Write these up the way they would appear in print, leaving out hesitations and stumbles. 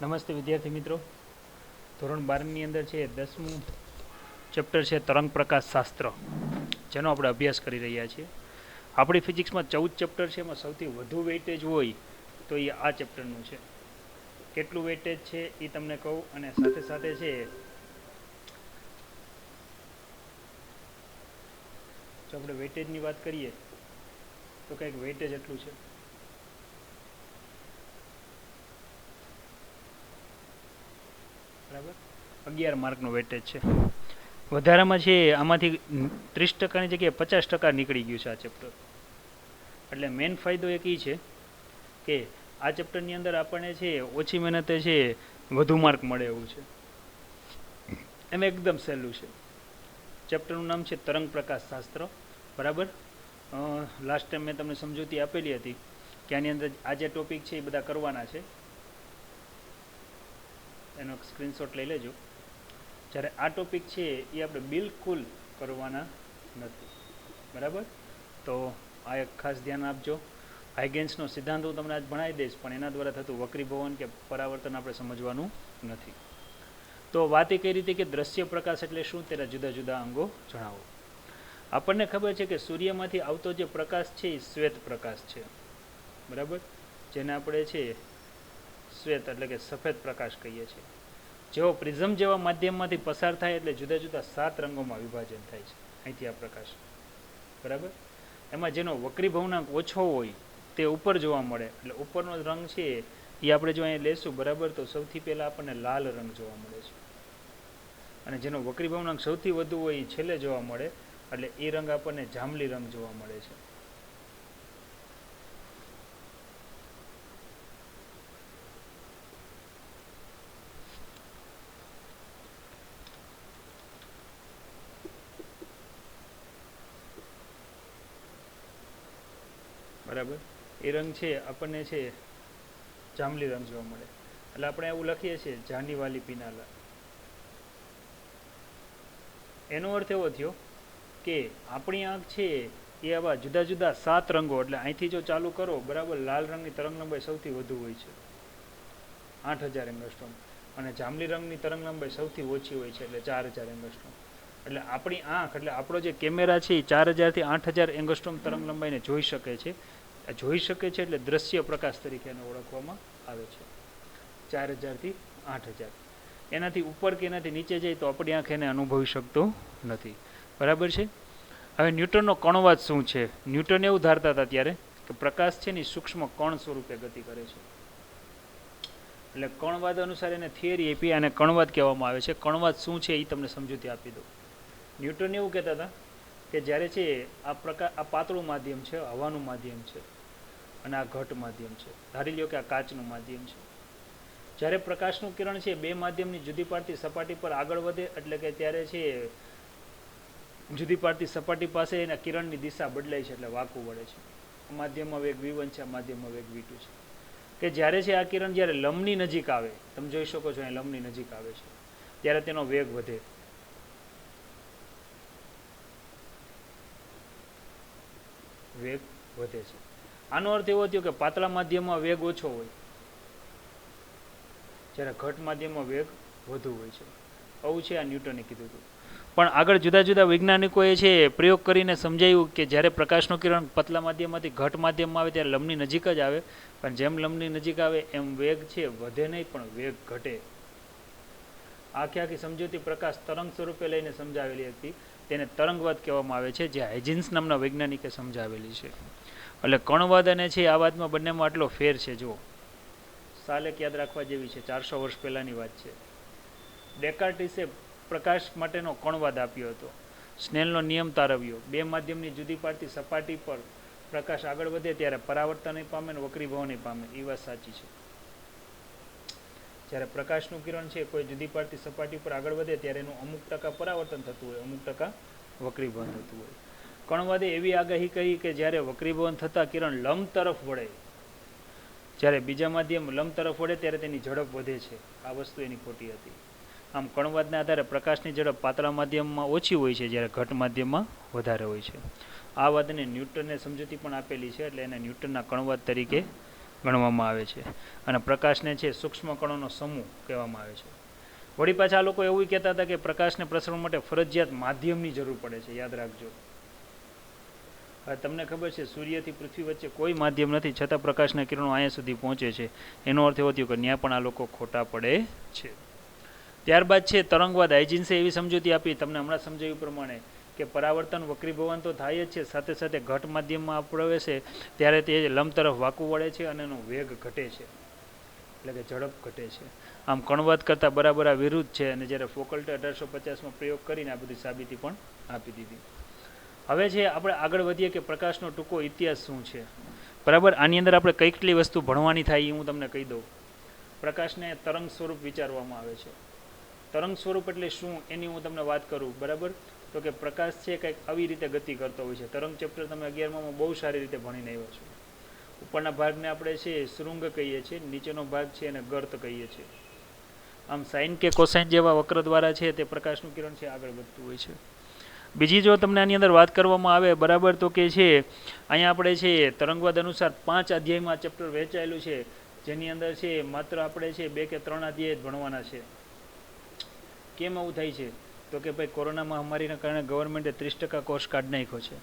નમસ્તે વિદ્યાર્થી મિત્રો. ધોરણ 12ની અંદર છે 10મું ચેપ્ટર છે તરંગ પ્રકાશ શાસ્ત્ર, જેનો આપણે અભ્યાસ કરી રહ્યા છીએ. આપણી ફિઝિક્સમાં 14 ચેપ્ટર છે, એમાં સૌથી વધુ વેઇટેજ હોય તો એ આ ચેપ્ટરનું છે. કેટલું વેઇટેજ છે એ તમને કહું, અને સાથે સાથે છે જો આપણે વેઇટેજની વાત કરીએ તો કંઈક વેઇટેજ એટલું છે. બરાબર, 11 માર્કનું વેટેજ છે. વધારામાં છે આમાંથી 30%ની જગ્યાએ 50% નીકળી ગયું છે આ ચેપ્ટર. એટલે મેઇન ફાયદો એક એ છે કે આ ચેપ્ટરની અંદર આપણને છે ઓછી મહેનતે છે વધુ માર્ક મળે એવું છે. એમ એકદમ સહેલું છે. ચેપ્ટરનું નામ છે તરંગ પ્રકાશ શાસ્ત્ર. બરાબર, લાસ્ટ ટાઈમ મેં તમને સમજૂતી આપેલી હતી કે આની અંદર આ જે ટોપિક છે એ બધા કરવાના છે. એનો સ્ક્રીનશોટ લઈ લેજો. જ્યારે આ ટોપિક છે એ આપણે બિલકુલ કરવાના નથી. બરાબર, તો આ એક ખાસ ધ્યાન આપજો. હાઇગેન્સનો સિદ્ધાંત હું તમને આજ ભણાવી દઈશ, પણ એના દ્વારા થતું વક્રીભવન કે પરાવર્તન આપણે સમજવાનું નથી. તો વાત એ કઈ રીતે કે દ્રશ્ય પ્રકાશ એટલે શું, તેના જુદા જુદા અંગો જણાવો. આપણને ખબર છે કે સૂર્યમાંથી આવતો જે પ્રકાશ છે એ શ્વેત પ્રકાશ છે. બરાબર, જેને આપણે છે શ્વેત એટલે કે સફેદ પ્રકાશ કહીએ છીએ. જેવો પ્રિઝમ જેવા માધ્યમમાંથી પસાર થાય એટલે જુદા જુદા 7 રંગોમાં વિભાજન થાય છે અહીંથી આ પ્રકાશ. બરાબર, એમાં જેનો વક્રીભવનાંક ઓછો હોય તે ઉપર જોવા મળે. એટલે ઉપરનો રંગ છે એ આપણે જો અહીંયા લેશું, બરાબર, તો સૌથી પહેલાં આપણને લાલ રંગ જોવા મળે છે. અને જેનો વક્રીભવનાંક સૌથી વધુ હોય એ છેલ્લે જોવા મળે, એટલે એ રંગ આપણને જાંબલી રંગ જોવા મળે છે. બરાબર, એ રંગ છે આપણને છે જાંબલી રંગ જોવા મળે. એટલે આપણે એવું લખીએ છીએ જાની વાલી પીનાલા. એનો અર્થ એવો થયો કે આપણી આંખ છે એ આવા જુદા જુદા 7 રંગો, એટલે અહીંથી જો ચાલુ કરો, બરાબર, લાલ રંગની તરંગ લંબાઈ સૌથી વધુ હોય છે 8000 એંગસ્ટ્રોમ, અને જાંબલી રંગની તરંગ લંબાઈ સૌથી ઓછી હોય છે એટલે 4000 એંગસ્ટ્રોમ. એટલે આપણી આંખ એટલે આપણો જે કેમેરા છે એ 4000 થી 8000 એંગસ્ટ્રોમ તરંગ લંબાઈને જોઈ શકે છે. જોઈ શકે છે એટલે દ્રશ્ય પ્રકાશ તરીકે એને ઓળખવામાં આવે છે. 4000 થી 8000, એનાથી ઉપર કે એનાથી નીચે જાય તો આપણી આંખ એને અનુભવી શકતો નથી. બરાબર છે. હવે ન્યૂટનનો કણવાદ શું છે? ન્યૂટન એવું ધારતા હતા ત્યારે કે પ્રકાશ છે ને સૂક્ષ્મ કણ સ્વરૂપે ગતિ કરે છે. એટલે કણવાદ અનુસાર એને થિયરી આપી અને કણવાદ કહેવામાં આવે છે. કણવાદ શું છે એ તમને સમજૂતી આપી દો. ન્યૂટન એવું કહેતા હતા કે જ્યારે છે આ પાતળું માધ્યમ છે, હવાનું માધ્યમ છે, અને આ ઘટ માધ્યમ છે. ધારી લ્યો કે આ કાચનું માધ્યમ છે. જ્યારે પ્રકાશનું કિરણ છે બે માધ્યમની જુદી પાડતી સપાટી પર આગળ વધે, એટલે કે ત્યારે છે જુદી પાડતી સપાટી પાસે એના કિરણની દિશા બદલાય છે, એટલે વાંકું વળે છે. આ માધ્યમમાં વેગ v1 છે, આ માધ્યમમાં વેગ v2 છે. કે જ્યારે છે આ કિરણ જ્યારે લંબની નજીક આવે, તમે જોઈ શકો છો અહીં લંબની નજીક આવે છે, ત્યારે તેનો વેગ વધે. વેગ વધે છે. આનો અર્થ એવો થયો કે પાતળા માધ્યમમાં વેગ ઓછો હોય, જ્યારે ઘટ માધ્યમમાં વેગ વધુ હોય છે. આવું છે આ ન્યૂટને કીધું હતું. પણ આગળ જુદા જુદા વૈજ્ઞાનિકોએ છે પ્રયોગ કરીને સમજાયું કે જ્યારે પ્રકાશનું કિરણ પતલા માધ્યમમાંથી ઘટ માધ્યમમાં આવે ત્યારે લંબની નજીક જ આવે, પણ જેમ લંબની નજીક આવે એમ વેગ છે વધે નહીં પણ વેગ ઘટે. આખી સમજૂતી પ્રકાશ તરંગ સ્વરૂપે લઈને સમજાવેલી હતી, તેને તરંગવાદ કહેવામાં આવે છે, જે હાઇજિન્સ નામના વૈજ્ઞાનિકે સમજાવેલી છે. એટલે કણવાદ અને છે આ વાતમાં બંનેમાં આટલો ફેર છે. જુઓ, સાલેક યાદ રાખવા જેવી છે, 400 વર્ષ પહેલાંની વાત છે. ડેકાર્ટિસે પ્રકાશ માટેનો કણવાદ આપ્યો હતો. સ્નેલનો નિયમ તારવ્યો. બે માધ્યમની જુદી પાડતી સપાટી પર પ્રકાશ આગળ વધે ત્યારે પરાવર્તન પામે ને વક્રીભવન પામે, એ વાત સાચી છે. જ્યારે પ્રકાશનું કિરણ છે કોઈ જુદી પાડતી સપાટી પર આગળ વધે ત્યારે એનું અમુક ટકા પરાવર્તન થતું હોય, અમુક ટકા વક્રીભવન થતું હોય. કણવાદે એવી આગાહી કરી કે જ્યારે વક્રીભવન થતાં કિરણ લંબ તરફ વળે, જ્યારે બીજા માધ્યમ લંબ તરફ વળે ત્યારે તેની ઝડપ વધે છે. આ વસ્તુ એની ખોટી હતી. આમ કણવાદના આધારે પ્રકાશની ઝડપ પાતળા માધ્યમમાં ઓછી હોય છે, જ્યારે ઘટ માધ્યમમાં વધારે હોય છે. આ વાતને ન્યૂટને સમજૂતી પણ આપેલી છે, એટલે એને ન્યૂટનના કણવાદ તરીકે ગણવામાં આવે છે અને પ્રકાશને છે સૂક્ષ્મ કણોનો સમૂહ કહેવામાં આવે છે. વળી પાછા આ લોકો એવું કહેતા હતા કે પ્રકાશને પ્રસરવા માટે ફરજિયાત માધ્યમની જરૂર પડે છે. યાદ રાખજો. હવે તમને ખબર છે સૂર્યથી પૃથ્વી વચ્ચે કોઈ માધ્યમ નથી, છતાં પ્રકાશના કિરણો અહીંયા સુધી પહોંચે છે. એનો અર્થ એવો થયો કે ત્યાં પણ આ લોકો ખોટા પડે છે. ત્યારબાદ છે તરંગવાદ. હાઇજિન્સે એવી સમજૂતી આપી, તમને હમણાં સમજાવ્યું પ્રમાણે, કે પરાવર્તન વક્રીભવન તો થાય જ છે, સાથે સાથે ઘટ માધ્યમમાં પ્રવેશે ત્યારે તે લંબ તરફ વાંકું વળે છે અને એનો વેગ ઘટે છે, એટલે કે ઝડપ ઘટે છે. આમ કણવાદ કરતાં બરાબર આ વિરુદ્ધ છે. અને જ્યારે ફોકલ્ટે 1850માં પ્રયોગ કરીને આ બધી સાબિતી પણ આપી દીધી. હવે છે આપણે આગળ વધીએ કે પ્રકાશનો ટૂંકો ઇતિહાસ શું છે. બરાબર, આની અંદર આપણે કઈ કેટલી વસ્તુ ભણવાની થાય એ હું તમને કહી દઉં. પ્રકાશને તરંગ સ્વરૂપ વિચારવામાં આવે છે. તરંગ સ્વરૂપ એટલે શું એની હું તમને વાત કરું. બરાબર, તો કે પ્રકાશ છે કંઈક આવી રીતે ગતિ કરતો હોય છે. તરંગ ચેપ્ટર તમે 11માં બહુ સારી રીતે ભણીને આવ્યા છો. ઉપરના ભાગને આપણે છે શૃંગ કહીએ છીએ, નીચેનો ભાગ છે એને ગર્ત કહીએ છીએ. આમ સાઇન કે કોસાઇન જેવા વક્ર દ્વારા છે તે પ્રકાશનું કિરણ છે આગળ વધતું હોય છે. બીજી જો તમને આની અંદર વાત કરવામાં આવે, બરાબર, તો કે છે અહીંયા આપણે છે તરંગવાદ અનુસાર 5 અધ્યાયમાં ચેપ્ટર વહેંચાયેલું છે, જેની અંદર છે માત્ર આપણે છે 2 કે 3 અધ્યાય જ ભણવાના છે. કેમ આવું થાય છે? તો કે ભાઈ કોરોના મહામારીના કારણે ગવર્મેન્ટે 30% કોર્સ કાઢી નાખ્યો છે.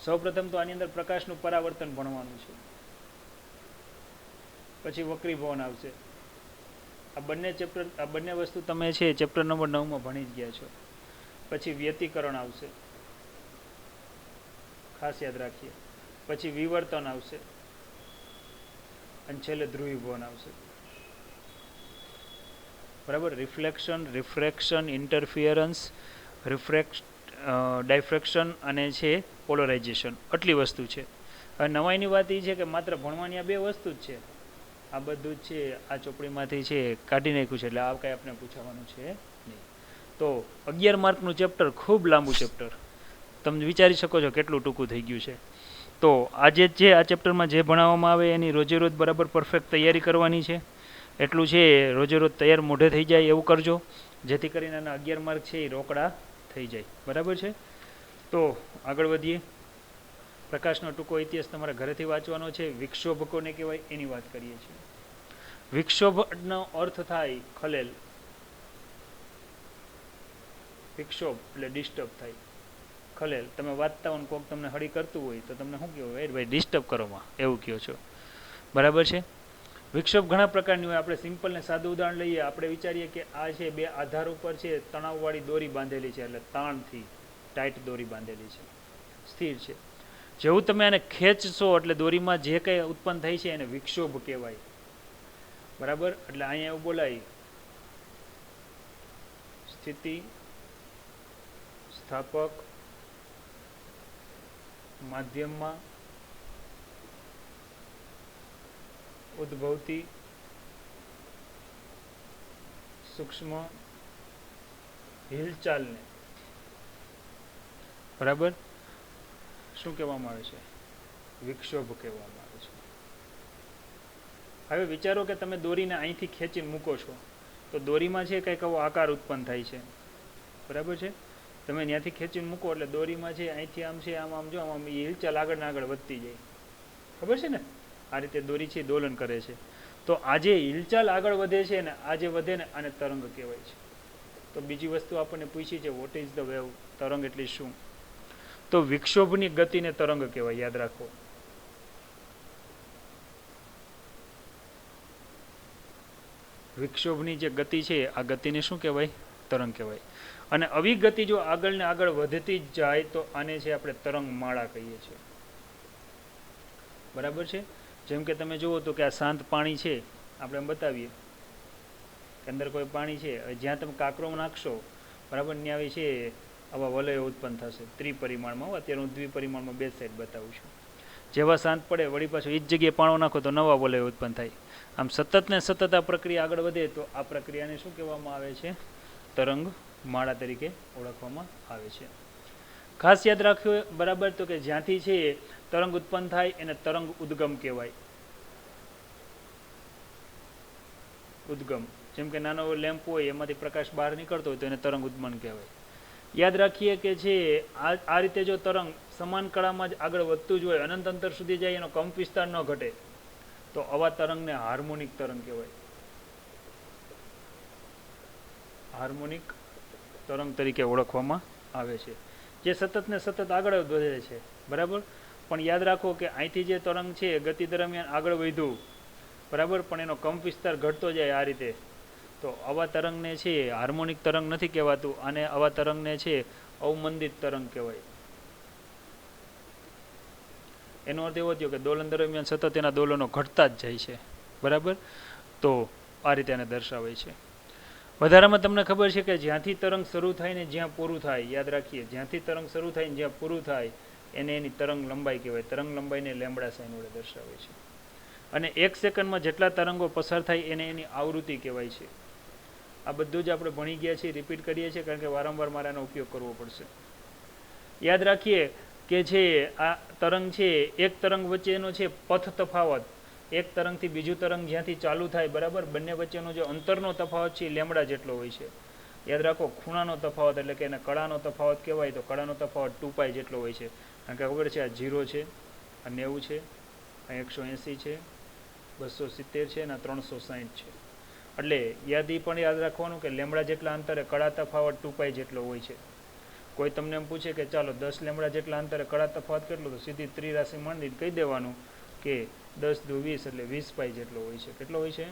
સૌપ્રથમ તો આની અંદર પ્રકાશનું પરાવર્તન ભણવાનું છે, પછી વક્રીભવન આવશે. આ બંને વસ્તુ તમે છે ચેપ્ટર નંબર 9માં ભણી જ ગયા છો. પછી વ્યતિકરણ આવશે, ખાસ યાદ રાખીએ. પછી વિવર્તન આવશે અને છેલ્લે ધ્રુવીભવન આવશે. બરાબર, રિફ્લેક્શન, રિફ્રેક્શન, ઇન્ટરફિયરન્સ, ડાયફ્રેક્શન અને છે પોલરાઇઝેશન. આટલી વસ્તુ છે. હવે નવાઈની વાત એ છે કે માત્ર ભણવાની આ 2 વસ્તુ જ છે. આ બધું જ છે આ ચોપડીમાંથી છે કાઢી નાખ્યું છે, એટલે આ કાંઈ આપણે પૂછવાનું છે નહીં. તો 11 માર્કનું ચેપ્ટર, ખૂબ લાંબુ ચેપ્ટર. તમે વિચારી શકો છો કેટલું ટૂંકું થઈ ગયું છે. તો આજે જે આ ચેપ્ટરમાં જે ભણાવવામાં આવે એની રોજે રોજ બરાબર પરફેક્ટ તૈયારી કરવાની છે. એટલું છે રોજે રોજ તૈયાર મોઢે થઈ જાય એવું કરજો, જેથી કરીને એના 11 માર્ક છે એ રોકડા થઈ જાય. બરાબર છે. તો આગળ વધીએ. પ્રકાશનો ટૂંકો ઇતિહાસ તમારા ઘરેથી વાંચવાનો છે. વિક્ષોભ કોને કહેવાય એની વાત કરીએ છીએ. વિક્ષોભનો અર્થ થાય ખલેલ. વિક્ષોભ એટલે ડિસ્ટર્બ થાય, ખલેલ. તમે વાંચતા હો ને કોઈક તમને હળી કરતું હોય તો તમને શું કહેવાય? ભાઈ ડિસ્ટર્બ કરોમાં, એવું કહો છો. બરાબર છે. વિક્ષોભ ઘણા પ્રકારની હોય. આપણે સિમ્પલ ને સાદું ઉદાહરણ લઈએ. આપણે વિચારીએ કે આ છે 2 આધાર ઉપર છે તણાવવાળી દોરી બાંધેલી છે, એટલે તાણથી ટાઈટ દોરી બાંધેલી છે, સ્થિર છે. જેવું તમે આને ખેંચશો એટલે દોરીમાં જે કંઈ ઉત્પન્ન થાય છે એને વિક્ષોભ કહેવાય. બરાબર, એટલે અહીંયા એવું બોલાય સ્થિતિ, સ્થાપક, માધ્યમમાં ઉદ્ભવતી સૂક્ષ્મ હિલચાલને બરાબર શું કહેવામાં આવે છે? વિક્ષોભ કહેવામાં આવે છે. હવે વિચારો કે તમે દોરીને અહીંથી ખેંચીને મૂકો છો તો દોરીમાં છે કંઈક એવો આકાર ઉત્પન્ન થાય છે. બરાબર છે. તમે ત્યાંથી ખેંચીને મૂકો એટલે દોરીમાં છે અહીંથી આમ છે આમ જો આમ હિલચાલ આગળ ને આગળ વધતી જાય. ખબર છે ને? આ રીતે દોરી છે દોલન કરે છે. તો આ જે હિલચાલ આગળ વધે છે ને, આ જે વધે ને, આને તરંગ કહેવાય છે. તો બીજી વસ્તુ આપણને પૂછી છે, વોટ ઇઝ ધ વેવ? તરંગ એટલે શું? તો વિક્ષોભની ગતિને તરંગ કહેવાય. યાદ રાખો. વિક્ષોભની જે ગતિ છે આ ગતિને શું કહેવાય? તરંગ કહેવાય. અને આવી ગતિ જો આગળ ને આગળ વધતી જ જાય તો આને છે આપણે તરંગ માળા કહીએ છીએ. બરાબર છે. જેમ કે તમે જુઓ તો કે આ શાંત પાણી છે, આપણે એમ બતાવીએ કે અંદર કોઈ પાણી છે, જ્યાં તમે કાંકરો નાખશો બરાબર ત્યાં આવી છે આવા વલયો ઉત્પન્ન થશે ત્રિપરિમાણમાં. અત્યારે હું દ્વિપરિમાણમાં 2 સાઈડ બતાવું છું. જેવા શાંત પડે વળી પાછું એ જ જગ્યાએ પાણો નાખો તો નવા વલયો ઉત્પન્ન થાય. આમ સતત ને સતત આ પ્રક્રિયા આગળ વધે તો આ પ્રક્રિયાને શું કહેવામાં આવે છે? તરંગ માળા તરીકે ઓળખવામાં આવે છે. ખાસ યાદ રાખ્યું. બરાબર, તો કે જ્યાંથી છે તરંગ ઉત્પન્ન થાય એને તરંગ ઉદ્ગમ કહેવાય. ઉદ્ગમ, જેમ કે નાનો લેમ્પ હોય એમાંથી પ્રકાશ બહાર નીકળતો હોય તો એને તરંગ ઉદ્ગમન કહેવાય. યાદ રાખીએ કે છે આ રીતે જો તરંગ સમાન કળામાં જ આગળ વધતું જ હોય, અનંત અંતર સુધી જાય, એનો કંપ વિસ્તાર ન ઘટે તો આવા તરંગને હાર્મોનિક તરંગ કહેવાય. હાર્મોનિક તરંગ તરીકે ઓળખવામાં આવે છે, જે સતત ને સતત આગળ વધે છે. બરાબર. પણ યાદ રાખો કે અહીંથી જે તરંગ છે ગતિ દરમિયાન આગળ વધ્યું, બરાબર, પણ એનો કંપ વિસ્તાર ઘટતો જાય આ રીતે. તો આવા તરંગને છે હાર્મોનિક તરંગ નથી કહેવાતું, અને આવા તરંગને છે અવમંદિત તરંગ કહેવાય. એનો અર્થ એવો થયો કે દોલન દરમિયાન સતત એના દોલનો ઘટતા જ જાય છે. બરાબર. તો આ રીતે એને દર્શાવે છે. વધારામાં તમને ખબર છે કે જ્યાંથી તરંગ શરૂ થાય ને જ્યાં પૂરું થાય, યાદ રાખીએ, જ્યાંથી તરંગ શરૂ થાય ને જ્યાં પૂરું થાય એને એની તરંગ લંબાઈ કહેવાય. તરંગ લંબાઈને લેમ્બડા સાઈન વડે દર્શાવે છે. અને 1 સેકન્ડમાં જેટલા તરંગો પસાર થાય એને એની આવૃત્તિ કહેવાય છે. આ બધું જ આપણે ભણી ગયા છીએ, રિપીટ કરીએ છીએ, કારણ કે વારંવાર મારે આનો ઉપયોગ કરવો પડશે. યાદ રાખીએ કે છે આ તરંગ છે, એક તરંગ વચ્ચેનો છે પથ તફાવત, એક તરંગથી બીજું તરંગ જ્યાંથી ચાલુ થાય, બરાબર, બંને વચ્ચેનો જે અંતરનો તફાવત છે એ લેમ્બડા જેટલો હોય છે. યાદ રાખો, ખૂણાનો તફાવત એટલે કે એને કળાનો તફાવત કહેવાય, તો કળાનો તફાવત 2π જેટલો હોય છે. કારણ કે ખબર છે આ 0 છે, આ 90 છે, આ 180 છે, 270 છે અને 360 છે. એટલે એ પણ યાદ રાખવાનું કે લેમ્બડા જેટલા અંતરે કળા તફાવત 2π જેટલો હોય છે. કોઈ તમને એમ પૂછે કે ચાલો 10 લેમ્બડા જેટલા અંતરે કળા તફાવત કેટલો, તો સીધી ત્રિરાશિ માંડીને કહી દેવાનું કે 10 દુ 20 એટલે 20π જેટલો હોય છે. કેટલો હોય છે?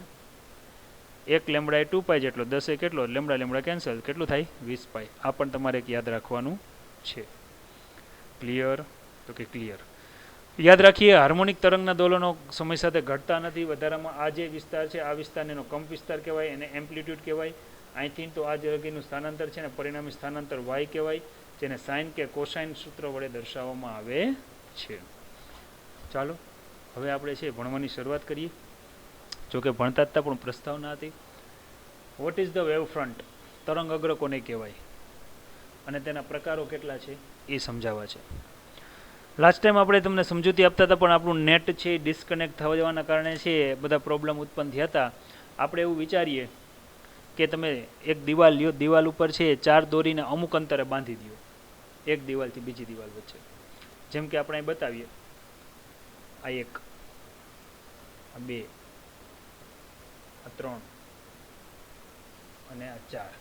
1 લેમ્બડા એ 2π જેટલો, 10 એ કેટલો, લેમ્બડા લેમ્બડા કેન્સલ, કેટલું થાય? 20π. આ પણ તમારે એક યાદ રાખવાનું છે. ક્લિયર? તો કે ક્લિયર. યાદ રાખીએ, હાર્મોનિક તરંગના દોલનો સમય સાથે ઘટતા નથી. વધારામાં આ જે વિસ્તાર છે આ વિસ્તારને એનો કંપ વિસ્તાર કહેવાય, એને એમ્પ્લિટ્યુડ કહેવાય. અહીંથી તો આ જગ્યાનું સ્થાનાંતર છે ને પરિણામી સ્થાનાંતર y કહેવાય, જેને સાઇન કે કોસાઇન સૂત્ર વડે દર્શાવવામાં આવે છે. ચાલો હવે આપણે છે ભણવાની શરૂઆત કરીએ. જોકે ભણતા હતા પણ પ્રસ્તાવના હતી. Vote is the wave front? તરંગ અગ્ર કોને કહેવાય અને તેના પ્રકારો કેટલા છે એ સમજાવવા છે. લાસ્ટ ટાઈમ આપણે તમને સમજૂતી આપતા હતા, પણ આપણું નેટ છે ડિસ્કનેક્ટ થવા જવાના કારણે છે બધા પ્રોબ્લેમ ઉત્પન્ન થયા હતા. આપણે એવું વિચારીએ કે તમે એક દિવાલ લ્યો, દિવાલ ઉપર છે 4 દોરીને અમુક અંતરે બાંધી દો, એક દિવાલથી બીજી દિવાલ વચ્ચે. જેમ કે આપણે અહીં બતાવીએ, આ 1, આ 2, આ 3 અને આ 4.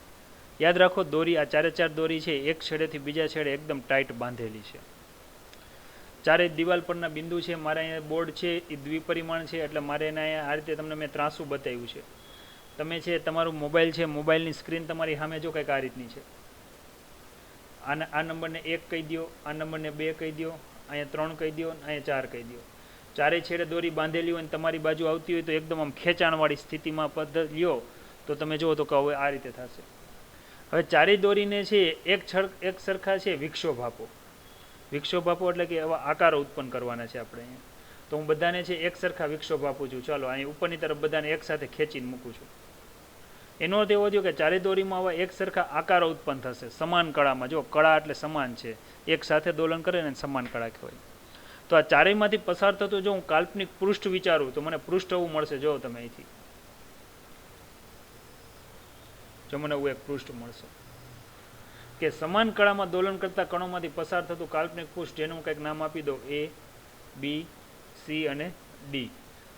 યાદ રાખો, દોરી આ 4 દોરી છે એક છેડેથી બીજા છેડે એકદમ ટાઈટ બાંધેલી છે. ચારેય દિવાલ પરના બિંદુ છે. મારે અહીંયા બોર્ડ છે એ દ્વિપરિમાણ છે, એટલે મારે એને અહીંયા આ રીતે તમને મેં ત્રાસું બતાવ્યું છે. તમે છે તમારું મોબાઈલ છે, મોબાઈલની સ્ક્રીન તમારી સામે જો કંઈક આ રીતની છે. આ નંબરને 1 કહી દો, આ નંબરને 2 કહી દો, અહીંયા 3 કહી દો, અહીંયા 4 કહી દો. ચારેય છેડે દોરી બાંધેલી હોય અને તમારી બાજુ આવતી હોય તો એકદમ આમ ખેંચાણવાળી સ્થિતિમાં પદ્ધતિ લ્યો તો તમે જુઓ તો કે હવે આ રીતે થશે. હવે ચારેય દોરીને છે એક સરખા છે વિક્ષોભ આપો. વિક્ષોભ આપો એટલે કે એવા આકારો ઉત્પન્ન કરવાના છે આપણે અહીંયા. તો હું બધાને છે એક સરખા વિક્ષોભ આપું છું. ચાલો અહીં ઉપરની તરફ બધાને એક સાથે ખેંચીને મૂકું છું. એનો અર્થ એવો થયો કે ચારેય દોરીમાં આવા એક સરખા આકારો ઉત્પન્ન થશે સમાન કળામાં. જો કળા એટલે સમાન છે, એક સાથે દોલન કરે ને સમાન કળા કહેવાય. તો આ ચારેયમાંથી પસાર થતું જો હું કાલ્પનિક પૃષ્ઠ વિચારું તો મને પૃષ્ઠ એવું મળશે. જો તમે અહીંથી જો મને એવું એક પૃષ્ઠ મળશે કે સમાન કળામાં દોલન કરતા કણોમાંથી પસાર થતું કાલ્પનિક પૃષ્ઠ, જેનું કંઈક નામ આપી દો A, B, C અને D.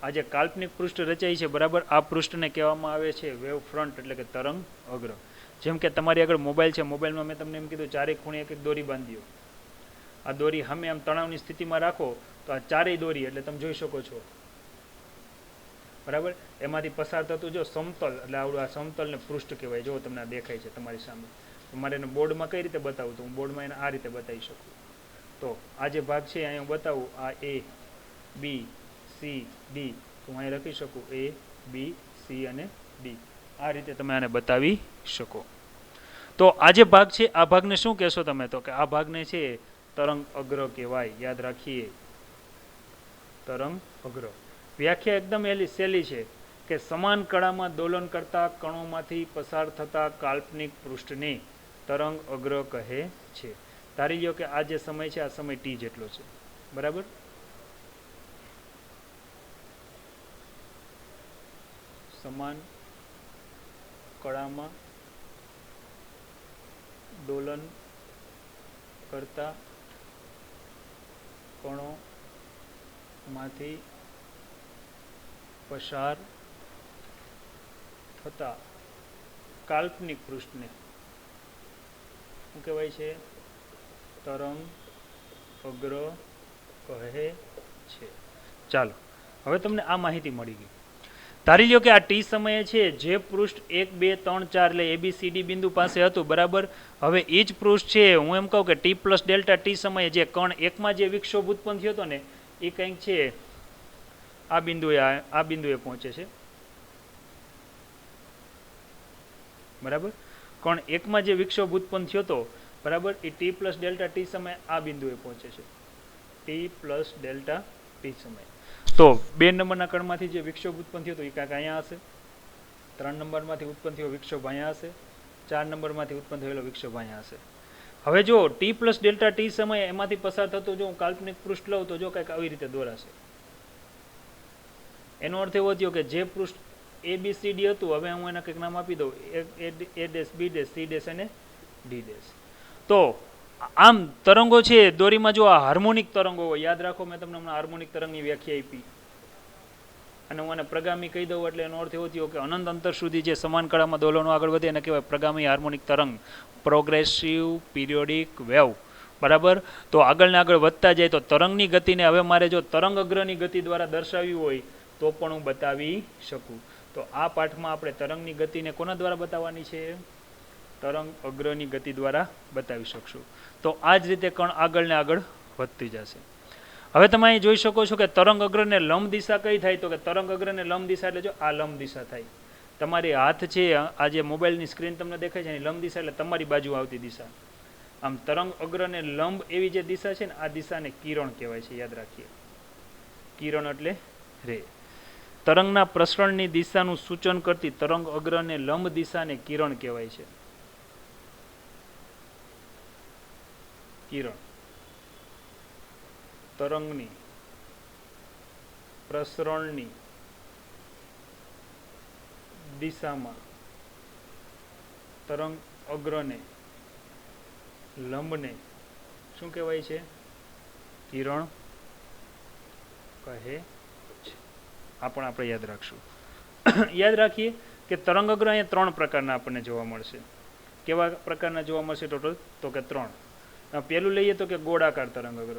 આ જે કાલ્પનિક પૃષ્ઠ રચાય છે, બરાબર, આ પૃષ્ઠને કહેવામાં આવે છે વેવ ફ્રન્ટ એટલે કે તરંગ અગ્ર. જેમ કે તમારી આગળ મોબાઈલ છે, મોબાઈલમાં મેં તમને એમ કીધું ચારેય ખૂણે એક દોરી બાંધી દો. આ દોરી સામે આમ તણાવની સ્થિતિમાં રાખો તો આ ચારેય દોરી એટલે તમે જોઈ શકો છો, બરાબર. એમાંથી પસાર થતું જો સમતલ એટલે આવડું આ સમતલને પૃષ્ઠ કહેવાય. જો તમને આ દેખાય છે તમારી સામે. મારે એને બોર્ડમાં કઈ રીતે બતાવું તો હું બોર્ડમાં એને આ રીતે બતાવી શકું. તો આ જે ભાગ છે અહીંયા હું બતાવું, આ A, B, C, D, તો હું અહીં લખી શકું A, B, C અને D. આ રીતે તમે આને બતાવી શકો. તો આ જે ભાગ છે આ ભાગને શું કહેશો તમે? તો કે આ ભાગને છે તરંગ અગ્ર કહેવાય. યાદ રાખીએ, તરંગ અગ્ર. વ્યાખ્યા એકદમ સહેલી છે કે સમાન કળામાં દોલન કરતા કણોમાંથી પસાર થતા કાલ્પનિક પૃષ્ઠને તરંગ અગ્ર કહે છે. ધારી લો કે આ જે સમય છે આ સમય T જેટલો છે, બરાબર. સમાન કળામાં દોલન કરતા કણોમાંથી પસાર થતા કાલ્પનિક પૃષ્ઠને શું કહેવાય છે? તરંગ અગ્ર કહે છે. ચાલો, હવે તમને આ માહિતી મળી ગઈ. ધારી લ્યો કે આ ટી સમયે છે જે પૃષ્ઠ 1 2 3 4 એટલે ABCD બિંદુ પાસે હતું, બરાબર. હવે એ જ પૃષ્ઠ છે, હું એમ કહું કે ટી પ્લસ ડેલ્ટા ટી સમયે જે કણ એકમાં જે વિક્ષોભ ઉત્પન્ન થયો હતો ને એ કંઈક છે આ બિંદુએ પહોંચે છે, બરાબર. કણ એકમાં જે વિક્ષોભ ઉત્પન્ન થયો હતો, બરાબર, એ ટી પ્લસ ડેલ્ટા ટી સમયે આ બિંદુએ પહોંચે છે, ટી પ્લસ ડેલ્ટા ટી સમયે. તો 2 નંબરના કણમાંથી જે વિક્ષોભ ઉત્પન્ન થયો હતો એ કાંઈક અહીંયા હશે, 3 નંબરમાંથી ઉત્પન્ન થયો વિક્ષોભ અહીંયા હશે, 4 નંબરમાંથી ઉત્પન્ન થયેલો વિક્ષોભ અહીંયા હશે. હવે જો ટી પ્લસ ડેલ્ટા ટી સમયે એમાંથી પસાર થતો જો હું કાલ્પનિક પૃષ્ઠ લઉં તો જો કંઈક આવી રીતે દોરાશે. એનો અર્થ એવો થયો કે જે પૃષ્ઠ ABCD હતું, હવે હું એના કંઈક નામ આપી દઉં, A dash, B dash, C dash અને D ડેશ. તો આમ તરંગો છે દોરીમાં જો આ હાર્મોનિક તરંગો હોય, યાદ રાખો મેં તમને હમણાં હાર્મોનિક તરંગની વ્યાખ્યા આપી, અને હું આને પ્રગામી કહી દઉં એટલે એનો અર્થ એવો થયો કે અનંત અંતર સુધી જે સમાન કળામાં દોલનો આગળ વધે એને કહેવાય પ્રગામી હાર્મોનિક તરંગ, પ્રોગ્રેસિવ પિરિયોડિક વેવ, બરાબર. તો આગળ ને આગળ વધતા જાય તો તરંગની ગતિને હવે મારે જો તરંગ અગ્રની ગતિ દ્વારા દર્શાવવી હોય તો પણ હું બતાવી શકું. તો આ પાઠમાં આપણે તરંગની ગતિને કોના દ્વારા બતાવવાની છે? તરંગ અગ્રની ગતિ દ્વારા બતાવી શકશું. તો આ જ રીતે કણ આગળ ને આગળ વધતી જશે. હવે તમે અહીં જોઈ શકો છો કે તરંગ અગ્રને લંબ દિશા કઈ થાય? તો કે તરંગ અગ્રને લંબ દિશા એટલે જો આ લંબ દિશા થાય. તમારી હાથ છે, આ જે મોબાઈલની સ્ક્રીન તમને દેખાય છે એની લંબ દિશા એટલે તમારી બાજુ આવતી દિશા. આમ તરંગ અગ્રને લંબ એવી જે દિશા છે ને આ દિશાને કિરણ કહેવાય છે, યાદ રાખીએ. કિરણ એટલે રે. તરંગના પ્રસરણની દિશાનું સૂચન કરતી તરંગ અગ્રને લંબ દિશાને કિરણ કહેવાય છે. કિરણ તરંગની પ્રસરણની દિશામાં તરંગ અગ્રને લંબને શું કહેવાય છે? કિરણ કહે છે. આ પણ આપણે યાદ રાખશું. યાદ રાખીએ કે તરંગ અગ્ર અહીંયા 3 પ્રકારના આપણને જોવા મળશે. કેવા પ્રકારના જોવા મળશે ટોટલ? તો કે 3. પહેલું લઈએ તો કે ગોળાકાર તરંગ અગ્ર.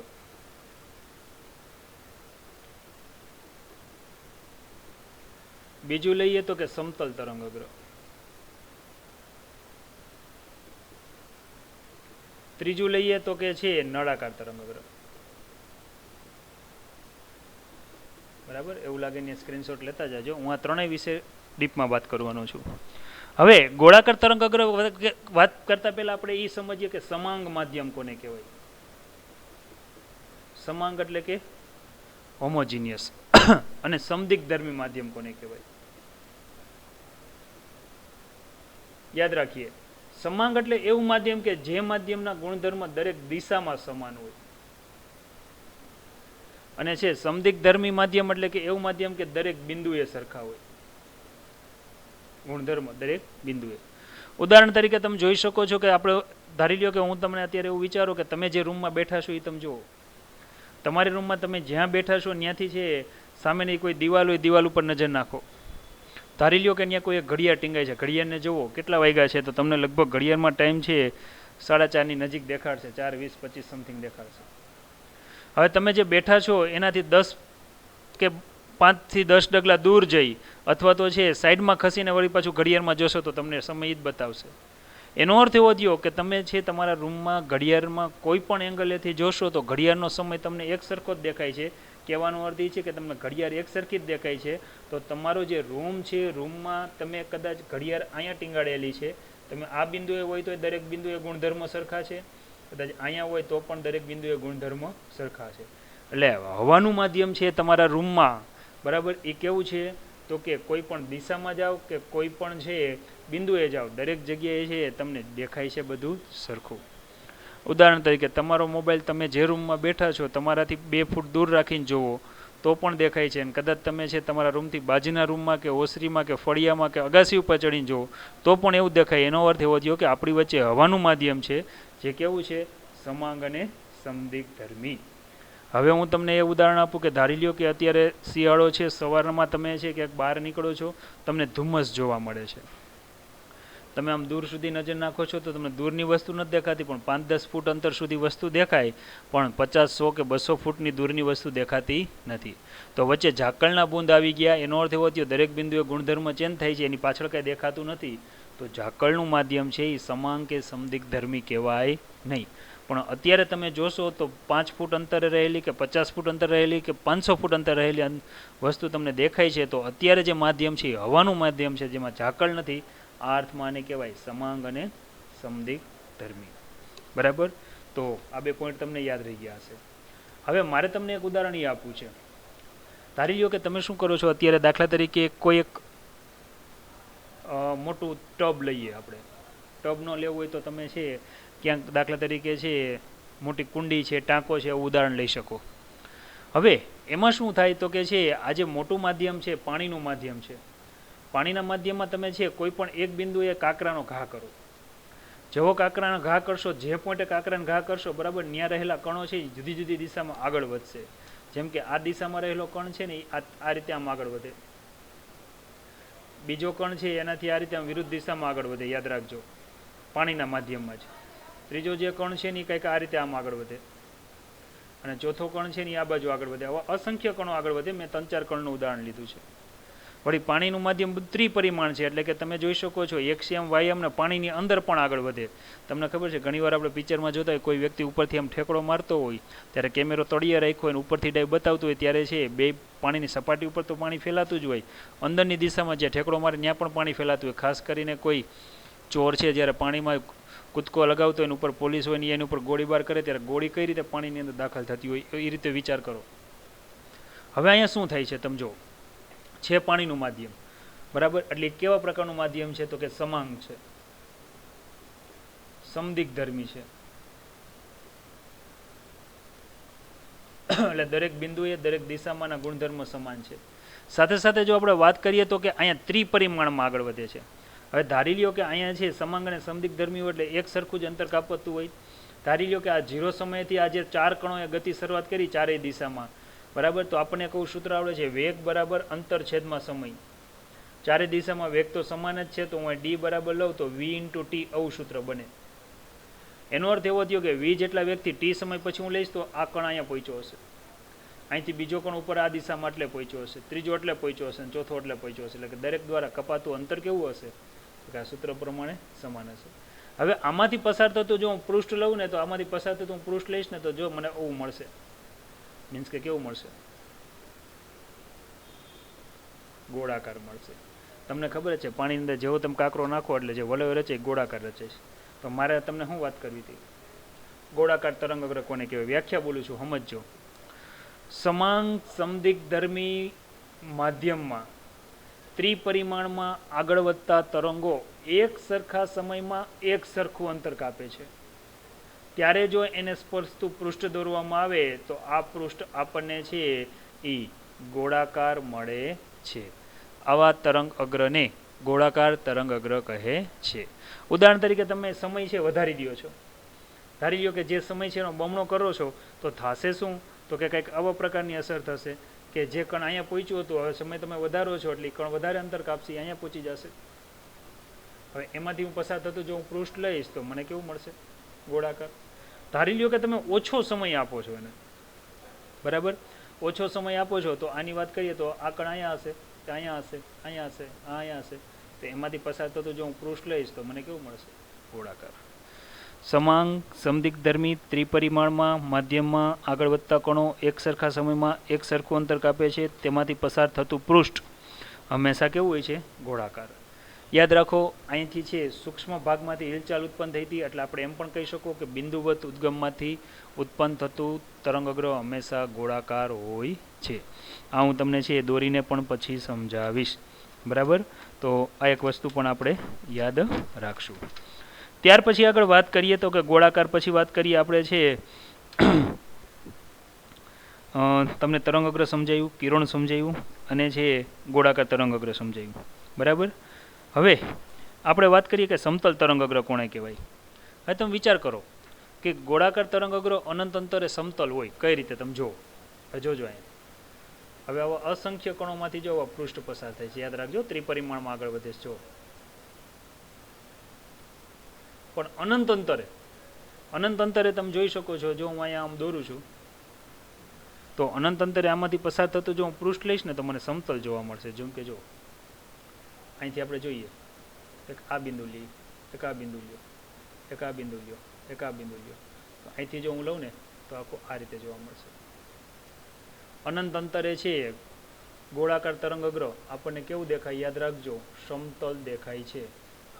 બીજું લઈએ તો કે સમતલ તરંગ અગ્ર. ત્રીજું લઈએ તો કે છે નળાકાર તરંગ અગ્ર. બરાબર, એવું લાગે ને સ્ક્રીનશોટ લેતા જાજો. હું આ ત્રણેય વિશે ડીપમાં વાત કરવાનો છું. હવે ગોળાકાર તરંગ અગ્ર વાત કરતા પહેલા આપણે એ સમજીએ કે સમાંગ માધ્યમ કોને કહેવાય? સમાંગ એટલે કે હોમોજીનિયસ. અને સમદિગ્ધર્મી માધ્યમ કોને કહેવાય? યાદ રાખીએ, સમાંગ એટલે એવું માધ્યમ કે જે માધ્યમના ગુણધર્મ દરેક દિશામાં સમાન હોય. અને છે સમદિગ્ધર્મી માધ્યમ એટલે કે એવું માધ્યમ કે દરેક બિંદુએ સરખા હોય, ગુણધર્મ દરેક બિંદુએ. ઉદાહરણ તરીકે તમે જોઈ શકો છો કે આપણે ધારી લ્યો કે હું તમને અત્યારે એવું વિચારું કે તમે જે રૂમમાં બેઠા છો એ તમે જુઓ. તમારી રૂમમાં તમે જ્યાં બેઠા છો ત્યાંથી છે સામેની કોઈ દિવાલ હોય, દિવાલ ઉપર નજર નાખો. ધારી લ્યો કે ત્યાં કોઈ એક ઘડિયાળ ટીંગાય છે, ઘડિયાળને જુઓ કેટલા વાગ્યા છે, તો તમને લગભગ ઘડિયાળમાં ટાઈમ છે 4:30 નજીક દેખાડશે, 4:20-25 સમથિંગ દેખાડશે. હવે તમે જે બેઠા છો એનાથી 10 કે 5 થી 10 ડગલા દૂર જઈ અથવા તો છે સાઈડમાં ખસીને વળી પાછું ઘડિયાળમાં જોશો તો તમને સમય જ બતાવશે. એનો અર્થ એવો થયો કે તમે છે તમારા રૂમમાં ઘડિયાળમાં કોઈ પણ એંગલેથી જોશો તો ઘડિયાળનો સમય તમને એક સરખો જ દેખાય છે. કહેવાનો અર્થ એ છે કે તમને ઘડિયાળ એક સરખી જ દેખાય છે. તો તમારો જે રૂમ છે, રૂમમાં તમે કદાચ ઘડિયાળ અહીંયા ટીંગાડેલી છે, તમે આ બિંદુએ હોય તો દરેક બિંદુએ ગુણધર્મ સરખા છે, કદાચ અહીંયા હોય તો પણ દરેક બિંદુએ ગુણધર્મ સરખા છે. એટલે હવાનું માધ્યમ છે તમારા રૂમમાં, બરાબર, એ કેવું છે તો કે કોઈ પણ દિશામાં જાઓ કે કોઈ પણ છે બિંદુએ જાઓ, દરેક જગ્યાએ છે તમને દેખાય છે બધું સરખું. ઉદાહરણ તરીકે તમારો મોબાઈલ તમે જે રૂમમાં બેઠા છો તમારાથી 2 ફૂટ દૂર રાખીને જુઓ તો પણ દેખાય છે, અને કદાચ તમે છે તમારા રૂમથી બાજુના રૂમમાં કે ઓસરીમાં કે ફળિયામાં કે અગાસી ઉપર ચડીને જુઓ તો પણ એવું દેખાય. એનો અર્થ એવો થયો કે આપણી વચ્ચે હવાનું માધ્યમ છે જે કેવું છે? સમાંગ અને સમદિગ્ધર્મી. હવે હું તમને એ ઉદાહરણ આપું કે ધારી લ્યો કે અત્યારે શિયાળો છે, સવારમાં તમે છે ક્યાંક બહાર નીકળો છો, તમને ધુમ્મસ જોવા મળે છે. તમે આમ દૂર સુધી નજર નાખો છો તો તમને દૂરની વસ્તુ નથી દેખાતી, પણ 5-10 ફૂટ અંતર સુધી વસ્તુ દેખાય, પણ 50, 100 કે 200 ફૂટની દૂરની વસ્તુ દેખાતી નથી. તો વચ્ચે ઝાકળના બૂંદ આવી ગયા, એનો અર્થ એવો થયો દરેક બિંદુએ ગુણધર્મ ચેન્જ થાય છે, એની પાછળ કાંઈ દેખાતું નથી. તો ઝાકળનું માધ્યમ છે એ સમાંગ કે સમદિગ્ધર્મી કહેવાય નહીં. પણ અત્યારે તમે જોશો તો 5 ફૂટ અંતરે રહેલી કે 50 ફૂટ અંતરે રહેલી કે 500 ફૂટ અંતરે રહેલી વસ્તુ તમને દેખાય છે, તો અત્યારે જે માધ્યમ છે એ હવાનું માધ્યમ છે, જેમાં ઝાકળ નથી. આ અર્થમાં આને કહેવાય સમાંગ અને સમદિગ્ધર્મી. બરાબર? તો આ 2 પોઈન્ટ તમને યાદ રહી ગયા હશે. હવે મારે તમને એક ઉદાહરણ એ આપવું છે. ધારી લો કે તમે શું કરો છો, અત્યારે દાખલા તરીકે કોઈ એક મોટું ટબ લઈએ. આપણે ટબ ન લેવું હોય તો તમે છે ક્યાંક દાખલા તરીકે છે મોટી કુંડી છે, ટાંકો છે, એવું ઉદાહરણ લઈ શકો. હવે એમાં શું થાય તો કે છે આ જે મોટું માધ્યમ છે પાણીનું માધ્યમ છે. પાણીના માધ્યમમાં તમે છે કોઈ પણ એક બિંદુએ કાંકરાનો ઘા કરો. જેવો કાંકરાનો ઘા કરશો, જે પોઈન્ટે કાંકરાનો ઘા કરશો, બરાબર, ત્યાં રહેલા કણો છે એ જુદી જુદી દિશામાં આગળ વધશે. જેમ કે આ દિશામાં રહેલો કણ છે ને આ રીતે આમ આગળ વધે, બીજો કણ છે એનાથી આ રીતે આમ વિરુદ્ધ દિશામાં આગળ વધે, યાદ રાખજો, પાણીના માધ્યમમાં જ. ત્રીજો જે કણ છે ને એ કંઈક આ રીતે આમ આગળ વધે, અને ચોથો કણ છે ને આ બાજુ આગળ વધે. આવા અસંખ્ય કણો આગળ વધે. મેં 3-4 કણનું ઉદાહરણ લીધું છે. વળી પાણીનું માધ્યમ ત્રિપરિમાણ છે, એટલે કે તમે જોઈ શકો છો એક્સિયમ વાયમ ને પાણીની અંદર પણ આગળ વધે. તમને ખબર છે ઘણીવાર આપણે પિક્ચરમાં જોતા હોય કોઈ વ્યક્તિ ઉપરથી આમ ઠેકડો મારતો હોય, ત્યારે કેમેરો તળિયે રાખ્યો હોય અને ઉપરથી ડાય બતાવતો હોય, ત્યારે છે બે પાણીની સપાટી ઉપર તો પાણી ફેલાતું જ હોય, અંદરની દિશામાં જે ઠેકડો મારે ત્યાં પણ પાણી ફેલાતું હોય. ખાસ કરીને કોઈ ચોર છે જ્યારે પાણીમાં કૂદકો લગાવતો હોય, એની ઉપર પોલીસ હોય ને એની ઉપર ગોળીબાર કરે, ત્યારે ગોળી કઈ રીતે પાણીની અંદર દાખલ થતી હોય એ રીતે વિચાર કરો. હવે અહીંયા શું થાય છે તમે જો, છે પાણીનું માધ્યમ, બરાબર, એટલે કેવા પ્રકારનું માધ્યમ છે તો કે સમાંગ છે, સમદિગ્ધર્મી છે. એટલે દરેક બિંદુએ દરેક દિશામાંના ગુણધર્મ સમાન છે. સાથે સાથે જો આપણે વાત કરીએ તો કે અહીંયા ત્રિપરિમાણમાં આગળ વધે છે. હવે ધારી લ્યો કે અહીંયા છે સમાંગ અને સમદિગ્ધર્મી હોય એટલે એક સરખું જ અંતર કાપતું હોય. ધારી લ્યો કે આ 0 સમયથી આ જે 4 કણોએ ગતિ શરૂઆત કરી ચારેય દિશામાં, બરાબર, તો આપણને કયું સૂત્ર આવડે છે, વેગ બરાબર અંતર છેદમાં સમય. ચારે દિશામાં વેગ તો સમાન જ છે, તો હું d બરાબર લઉં તો v × t આવું સૂત્ર બને. એનો અર્થ એવો થયો કે v જેટલા વેગથી t સમય પછી હું લઈશ તો આ કણ અહીંયા પહોંચ્યો હશે, અહીંથી બીજો કણ ઉપર આ દિશામાં એટલે પહોંચ્યો હશે, ત્રીજો એટલે પહોંચ્યો હશે, ચોથો એટલે પહોંચ્યો હશે. એટલે કે દરેક દ્વારા કપાતું અંતર કેવું હશે, કે આ સૂત્ર પ્રમાણે સમાન હશે. હવે આમાંથી પસાર થતું જો હું પૃષ્ઠ લઉં ને, તો આમાંથી પસાર થતું હું પૃષ્ઠ લઈશ ને, તો જો મને આવું મળશે. મીન્સ કે કેવું મળશે, ગોળાકાર મળશે. તમને ખબર છે પાણીની અંદર જેવો તમે કાંકરો નાખો એટલે જે વલય રચે ગોળાકાર રચે છે. તો મારે તમને શું વાત કરવી હતી, ગોળાકાર તરંગ અગ્ર કોને કહેવાય, વ્યાખ્યા બોલું છું, સમજજો. સમાંગ સમદિગ્ધર્મી માધ્યમમાં ત્રિપરિમાણમાં આગળ વધતા તરંગો એક સરખા સમયમાં એક સરખું અંતર કાપે છે. ત્યારે જો એને સ્પર્શતું પૃષ્ઠ દોરવામાં આવે તો આ પૃષ્ઠ આપણને છે એ ગોળાકાર મળે છે. આવા તરંગ અગ્રને ગોળાકાર તરંગ અગ્ર કહે છે. ઉદાહરણ તરીકે તમે સમય છે વધારી દો છો, ધારી લો કે જે સમય છે એનો બમણો કરો છો, તો થશે શું તો કે કંઈક આવા પ્રકારની અસર થશે કે જે કણ અહીંયા પહોંચ્યું હતું, હવે સમય તમે વધારો છો એટલે કણ વધારે અંતર કાપશે, અહીંયા પહોંચી જશે. હવે એમાંથી હું પસાર થતું જો હું પૃષ્ઠ લઈશ તો મને કેવું મળશે, ગોળાકાર. ધારી લ્યો કે તમે ઓછો સમય આપો છો એને, બરાબર, ઓછો સમય આપો છો, તો આની વાત કરીએ તો આ કણ અહીંયા હશે, અહીંયા હશે, અહીંયા હશે, અહીંયા હશે, તો એમાંથી પસાર થતું જો હું પૃષ્ઠ લઈશ તો મને કેવું મળશે, ગોળાકાર. સમાંગ સમદિગ્ધર્મી ત્રિપરિમાણમાં માધ્યમમાં આગળ વધતા કણો એક સરખા સમયમાં એક સરખું અંતર કાપે છે, તેમાંથી પસાર થતું પૃષ્ઠ હંમેશા કેવું હોય છે, ગોળાકાર. યાદ રાખો અહીંથી છે સૂક્ષ્મ ભાગમાંથી હિલચાલ ઉત્પન્ન થઈ હતી, એટલે આપણે એમ પણ કહી શકો કે બિંદુવત ઉદ્ગમમાંથી ઉત્પન્ન થતું તરંગ અગ્ર હંમેશા ગોળાકાર હોય છે. આ હું તમને છે એ દોરીને પણ પછી સમજાવીશ, બરાબર. તો આ એક વસ્તુ પણ આપણે યાદ રાખશું. ત્યાર પછી આગળ વાત કરીએ તો કે ગોળાકાર પછી વાત કરીએ આપણે છે તમને તરંગ અગ્ર સમજાયું, કિરણ સમજાયું અને છે ગોળાકાર તરંગ અગ્ર સમજાયું, બરાબર. હવે આપણે વાત કરીએ કે સમતલ તરંગ અગ્ર કોને કહેવાય. હવે તમે વિચાર કરો, કે ગોળાકાર તરંગ અગ્ર અનંત અંતરે સમતલ હોય. કઈ રીતે તમે જુઓ, જોજો અહીંયા. હવે આવા અસંખ્ય કણોમાંથી જો આવા પૃષ્ઠ પસાર થાય છે, યાદ રાખજો, ત્રિપરિમાણમાં આગળ વધે છે. જો પણ અનંત અંતરે તમે જોઈ શકો છો. જો હું અહીંયા આમ દોરું છું તો અનંત અંતરે આમાંથી પસાર થતું જો હું પૃષ્ઠ લઈશ ને તો મને સમતલ જોવા મળશે. જેમ કે જો અહીંથી આપણે જોઈએ, એક આ બિંદુ લઈએ, એક આ બિંદુ લ્યો, એક આ બિંદુ લ્યો, એક આ બિંદુ લ્યો, તો અહીંથી જો હું લઉં ને તો આખું આ રીતે જોવા મળશે. અનંત અંતરે છે ગોળાકાર તરંગ અગ્ર આપણને કેવું દેખાય? યાદ રાખજો, સમતલ દેખાય છે.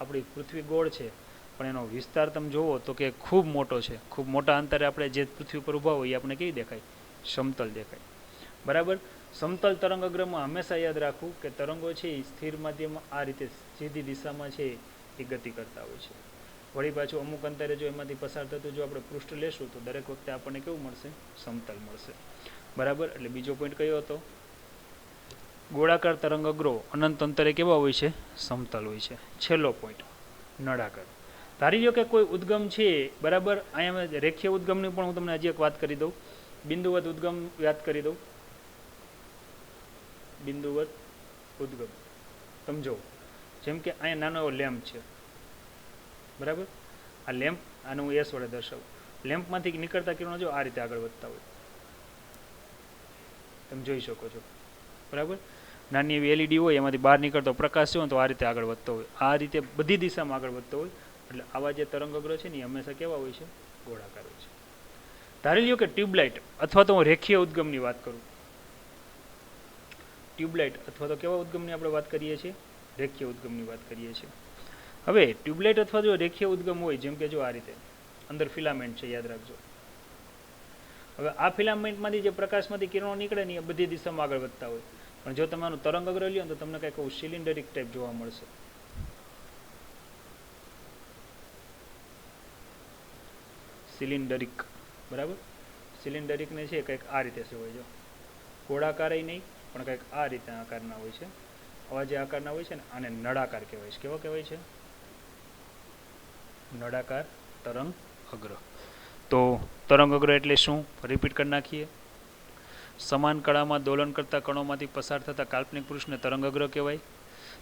આપણી પૃથ્વી ગોળ છે પણ એનો વિસ્તાર તમે જુઓ તો કે ખૂબ મોટો છે. ખૂબ મોટા અંતરે આપણે જે પૃથ્વી પર ઊભા હોય એ આપણે કેવી દેખાય? સમતલ દેખાય. બરાબર. સમતલ તરંગ અગ્રમાં હંમેશા યાદ રાખવું કે તરંગો છે એ સ્થિર માધ્યમમાં આ રીતે સીધી દિશામાં છે એ ગતિ કરતા હોય છે. વળી પાછું અમુક અંતરે જો એમાંથી પસાર થતું જો આપણે પૃષ્ઠ લેશું તો દરેક વખતે આપણને કેવું મળશે? સમતલ મળશે. બરાબર. એટલે બીજો પોઈન્ટ કયો હતો? ગોળાકાર તરંગ અગ્રો અનંત અંતરે કેવા હોય છે? સમતલ હોય છે. છેલ્લો પોઈન્ટ નળાકાર. ધારી લો કે કોઈ ઉદ્ગમ છે, બરાબર. અહીંયા રેખીય ઉદ્ગમની પણ હું તમને હજી એક વાત કરી દઉં. બિંદુવત ઉદ્ગમ યાદ કરી દઉં. બિંદુવત ઉદ્ગમ સમજો. જેમ કે અહીંયા નાનો એવો લેમ્પ છે, બરાબર. આ લેમ્પ, આને હું એસ વડે દર્શાવું. લેમ્પમાંથી નીકળતા કિરણો જો આ રીતે આગળ વધતા હોય, તમે જોઈ શકો છો, બરાબર. નાની એવી એલઈડી હોય એમાંથી બહાર નીકળતો પ્રકાશ છે તો આ રીતે આગળ વધતો હોય. આ રીતે બધી દિશામાં આગળ વધતો હોય. એટલે આવા જે તરંગ અગ્ર છે ને એ હંમેશા કેવા હોય છે? ગોળાકાર હોય છે. ધારી લ્યો કે ટ્યુબલાઇટ, અથવા તો હું રેખીય ઉદ્ગમની વાત કરું. ટ્યુબલાઇટ અથવા તો કેવા ઉદ્ગમની આપણે વાત કરીએ છીએ? રેખીય ઉદ્ગમની વાત કરીએ છીએ. હવે ટ્યુબલાઇટ અથવા જો રેખીય ઉદ્ગમ હોય, જેમ કે જો આ રીતે અંદર ફિલામેન્ટ છે, યાદ રાખજો. હવે આ ફિલામેન્ટમાંથી જે પ્રકાશમાંથી કિરણો નીકળે ને એ બધી દિશામાં આગળ વધતા હોય. પણ જો તમે આનું તરંગ અગ્ર લ્યો તો તમને કંઈક સિલિન્ડરિક ટાઈપ જોવા મળશે. સિલિન્ડરિક, બરાબર. સિલિન્ડરિકને છે કંઈક આ રીતે છે હોય. જો ગોળાકારે નહીં પણ કંઈક આ રીતે આકારના હોય છે. આવા જે આકારના હોય છે ને આને નળાકાર કહેવાય છે. કેવો કહેવાય છે? નળાકાર તરંગ અગ્ર. તો તરંગ અગ્ર એટલે શું? રિપીટ કરી નાખીએ. સમાન કળામાં દોલન કરતા કણોમાંથી પસાર થતા કાલ્પનિક પુરુષને તરંગ અગ્ર કહેવાય.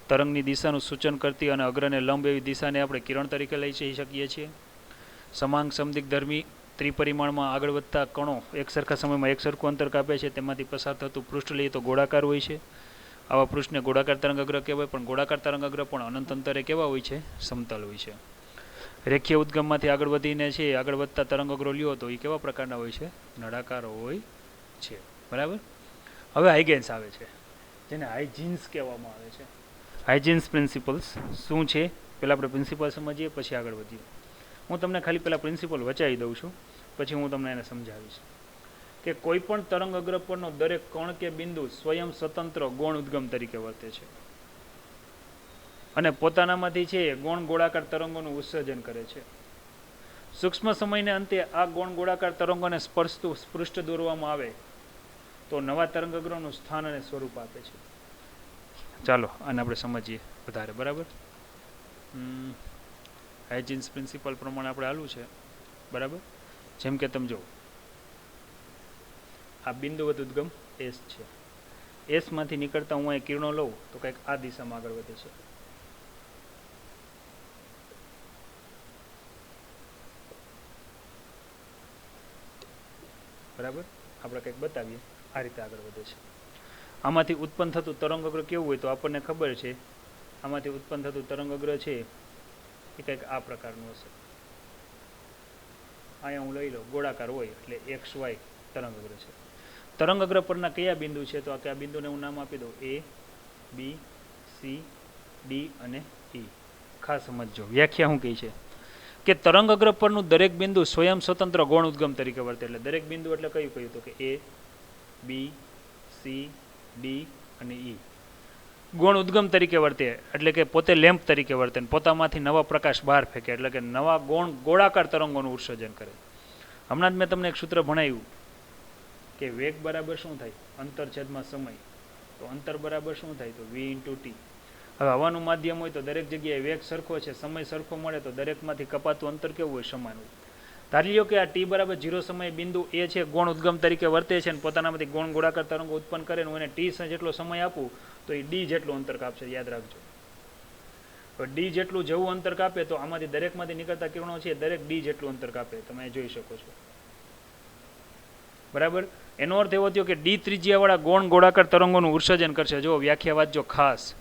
તરંગની દિશાનું સૂચન કરતી અને અગ્રને લંબ એવી દિશાને આપણે કિરણ તરીકે લઈ જઈ શકીએ છીએ. સમાંગ સમદિગ્ધર્મી ત્રિપરિમાણમાં આગળ વધતા કણો એક સરખા સમયમાં એક સરખું અંતર કાપે છે. તેમાંથી પસાર થતું પૃષ્ઠ લઈએ તો ગોળાકાર હોય છે. આવા પૃષ્ઠને ગોળાકાર તરંગ અગ્ર કહેવાય. પણ ગોળાકાર તરંગ અગ્ર પણ અનંત અંતરે કેવા હોય છે? સમતલ હોય છે. રેખીય ઉદ્ગમમાંથી આગળ વધીને છે આગળ વધતા તરંગ અગ્રો લ્યો તો એ કેવા પ્રકારના હોય છે? નળાકાર હોય છે. બરાબર. હવે હાઇગેન્સ આવે છે, જેને હાઇજીન્સ કહેવામાં આવે છે. હાઇજીન્સ પ્રિન્સિપલ્સ શું છે? પહેલાં આપણે પ્રિન્સિપલ સમજીએ, પછી આગળ વધીએ. હું તમને ખાલી પહેલાં પ્રિન્સિપલ વચાવી દઉં છું, પછી હું તમને એને સમજાવીશ. કે કોઈ પણ તરંગ અગ્ર પરનો દરેક કણ કે બિંદુ સ્વયં સ્વતંત્ર ગૌણ ઉદ્ગમ તરીકે વર્તે છે અને પોતાનામાંથી છે ગૌણ ગોળાકાર તરંગોનું ઉત્સર્જન કરે છે. સૂક્ષ્મ સમયને અંતે આ ગૌણ ગોળાકાર તરંગોને સ્પર્શતું પૃષ્ઠ દોરવામાં આવે તો નવા તરંગ અગ્રનું સ્થાન અને સ્વરૂપ આપે છે. ચાલો આને આપણે સમજીએ વધારે. બરાબર. હાઇજીન્સ પ્રિન્સિપલ પ્રમાણે આપણે હાલવું છે. બરાબર. જેમ કે તમે જો આ બિંદુવત ઉદ્ગમ એસ છે. એસમાંથી નીકળતા હું અહીં કિરણો લઉં તો કંઈક આ દિશામાં આગળ વધે છે. બરાબર. આપણે કંઈક બતાવીએ, આ રીતે આગળ વધે છે. આમાંથી ઉત્પન્ન થતું તરંગ અગ્ર કેવું હોય તો આપણને ખબર છે. આમાંથી ઉત્પન્ન થતું તરંગ અગ્ર છે એ કંઈક આ પ્રકારનું હશે. અહીંયા હું લઈ લઉં ગોળાકાર હોય એટલે એક્સ વાય તરંગ અગ્ર છે. તરંગ અગ્ર પરના કયા બિંદુ છે? તો આ કયા બિંદુને હું નામ આપી દઉં? એ, બી, સી, ડી અને ઈ. ખાસ સમજજો વ્યાખ્યા શું કહી છે કે તરંગ અગ્ર પરનું દરેક બિંદુ સ્વયં સ્વતંત્ર ગૌણ ઉદ્ગમ તરીકે વર્તે. એટલે દરેક બિંદુ એટલે કયું કહ્યું? તો કે એ, બી, સી, ડી અને ઈ ગૌણ ઉદ્ગમ તરીકે વર્તે. એટલે કે પોતે લેમ્પ તરીકે વર્તે, પોતામાંથી નવા પ્રકાશ બહાર ફેંકે, એટલે કે નવા ગોળાકાર તરંગોનું ઉત્સર્જન કરે. હમણાં જ મેં તમને એક સૂત્ર ભણાવ્યું કે વેગ બરાબર શું થાય? અંતર છેદમાં સમય. તો અંતર બરાબર શું થાય? તો વી ઇન્ટુ ટી. હવે હવાનું માધ્યમ હોય તો દરેક જગ્યાએ વેગ સરખો છે, સમય સરખો મળે તો દરેકમાંથી કપાતું અંતર કેવું હોય? સમાન હોય. ધારી લો કે આ ટી બરાબર 0 સમયે બિંદુ એ છે ગૌણ ઉદ્ગમ તરીકે વર્તે છે અને પોતાનામાંથી ગૌણ ગોળાકાર તરંગો ઉત્પન્ન કરે હું એને ટી જેટલો સમય આપું તો એ ડી જેટલું અંતર કાપશે, યાદ રાખજો. તો ડી જેટલું જેવું અંતર કાપે તો આમાંથી દરેકમાંથી નીકળતા કિરણો છે દરેક ડી જેટલું અંતર કાપે, તમે જોઈ શકો છો. બરાબર. એનો અર્થ એવો થયો કે ડી ત્રિજ્યાવાળા ગૌણ ગોળાકાર તરંગોનું ઉત્સર્જન કરશે. જો વ્યાખ્યા વાંચજો ખાસ.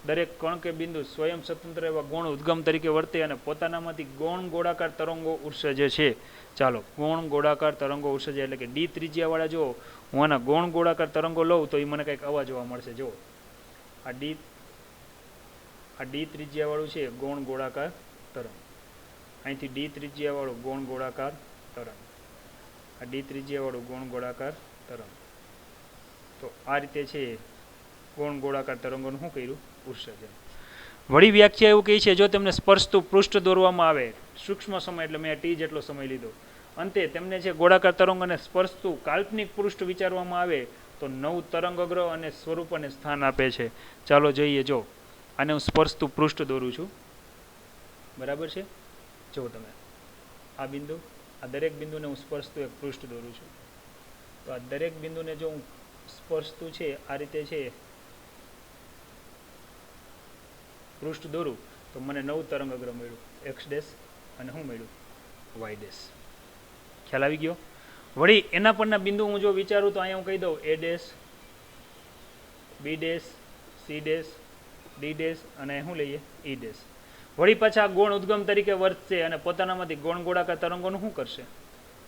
દરેક કણ કે બિંદુ સ્વયં સ્વતંત્ર એવા ગૌણ ઉદ્ગમ તરીકે વર્તે અને પોતાનામાંથી ગૌણ ગોળાકાર તરંગો ઉત્સર્જે છે. ચાલો, ગૌણ ગોળાકાર તરંગો ઉત્સર્જે એટલે કે ડી ત્રિજ્યાવાળા જો હું આના ગૌણ ગોળાકાર તરંગો લઉં તો એ મને કંઈક આવા જોવા મળશે. જો આ ડી ત્રિજ્યાવાળું છે ગૌણ ગોળાકાર તરંગ, અહીંથી ડી ત્રિજ્યાવાળું ગૌણ ગોળાકાર તરંગ, આ ડી ત્રિજ્યાવાળું ગૌણ ગોળાકાર તરંગ. તો આ રીતે છે ગૌણ ગોળાકાર તરંગોનું શું કર્યું? ઉત્સર્જન. વળી વ્યાખ્યા એવું કહે છે જો તેમને સ્પર્શતું પૃષ્ઠ દોરવામાં આવે, સૂક્ષ્મ સમય એટલે મેં ટી જેટલો સમય લીધો, અંતે તેમને છે ગોળાકાર તરંગોને સ્પર્શતું કાલ્પનિક પૃષ્ઠ વિચારવામાં આવે તો નવ તરંગ અગ્ર અને સ્વરૂપ અને સ્થાન આપે છે. ચાલો જોઈએ. જો આને હું સ્પર્શતું પૃષ્ઠ દોરું છું, બરાબર છે. જો તમે આ બિંદુ, આ દરેક બિંદુને હું સ્પર્શતું એક પૃષ્ઠ દોરું છું. તો આ દરેક બિંદુને જો હું સ્પર્શતું છે આ રીતે છે પૃષ્ઠ દોરું તો મને 9 તરંગ અગ્ર મળ્યું, એક્સ ડેશ અને શું મળ્યું? Y dash. ખ્યાલ આવી ગયો? વળી એના પરના બિંદુ હું જો વિચારું તો અહીંયા હું કહી દઉં A dash, B dash, C dash, D dash અને શું લઈએ? E dash. વળી પાછા ગૌણ ઉદ્ગમ તરીકે વર્તશે અને પોતાનામાંથી ગૌણ ગોળાકાર તરંગોનું શું કરશે?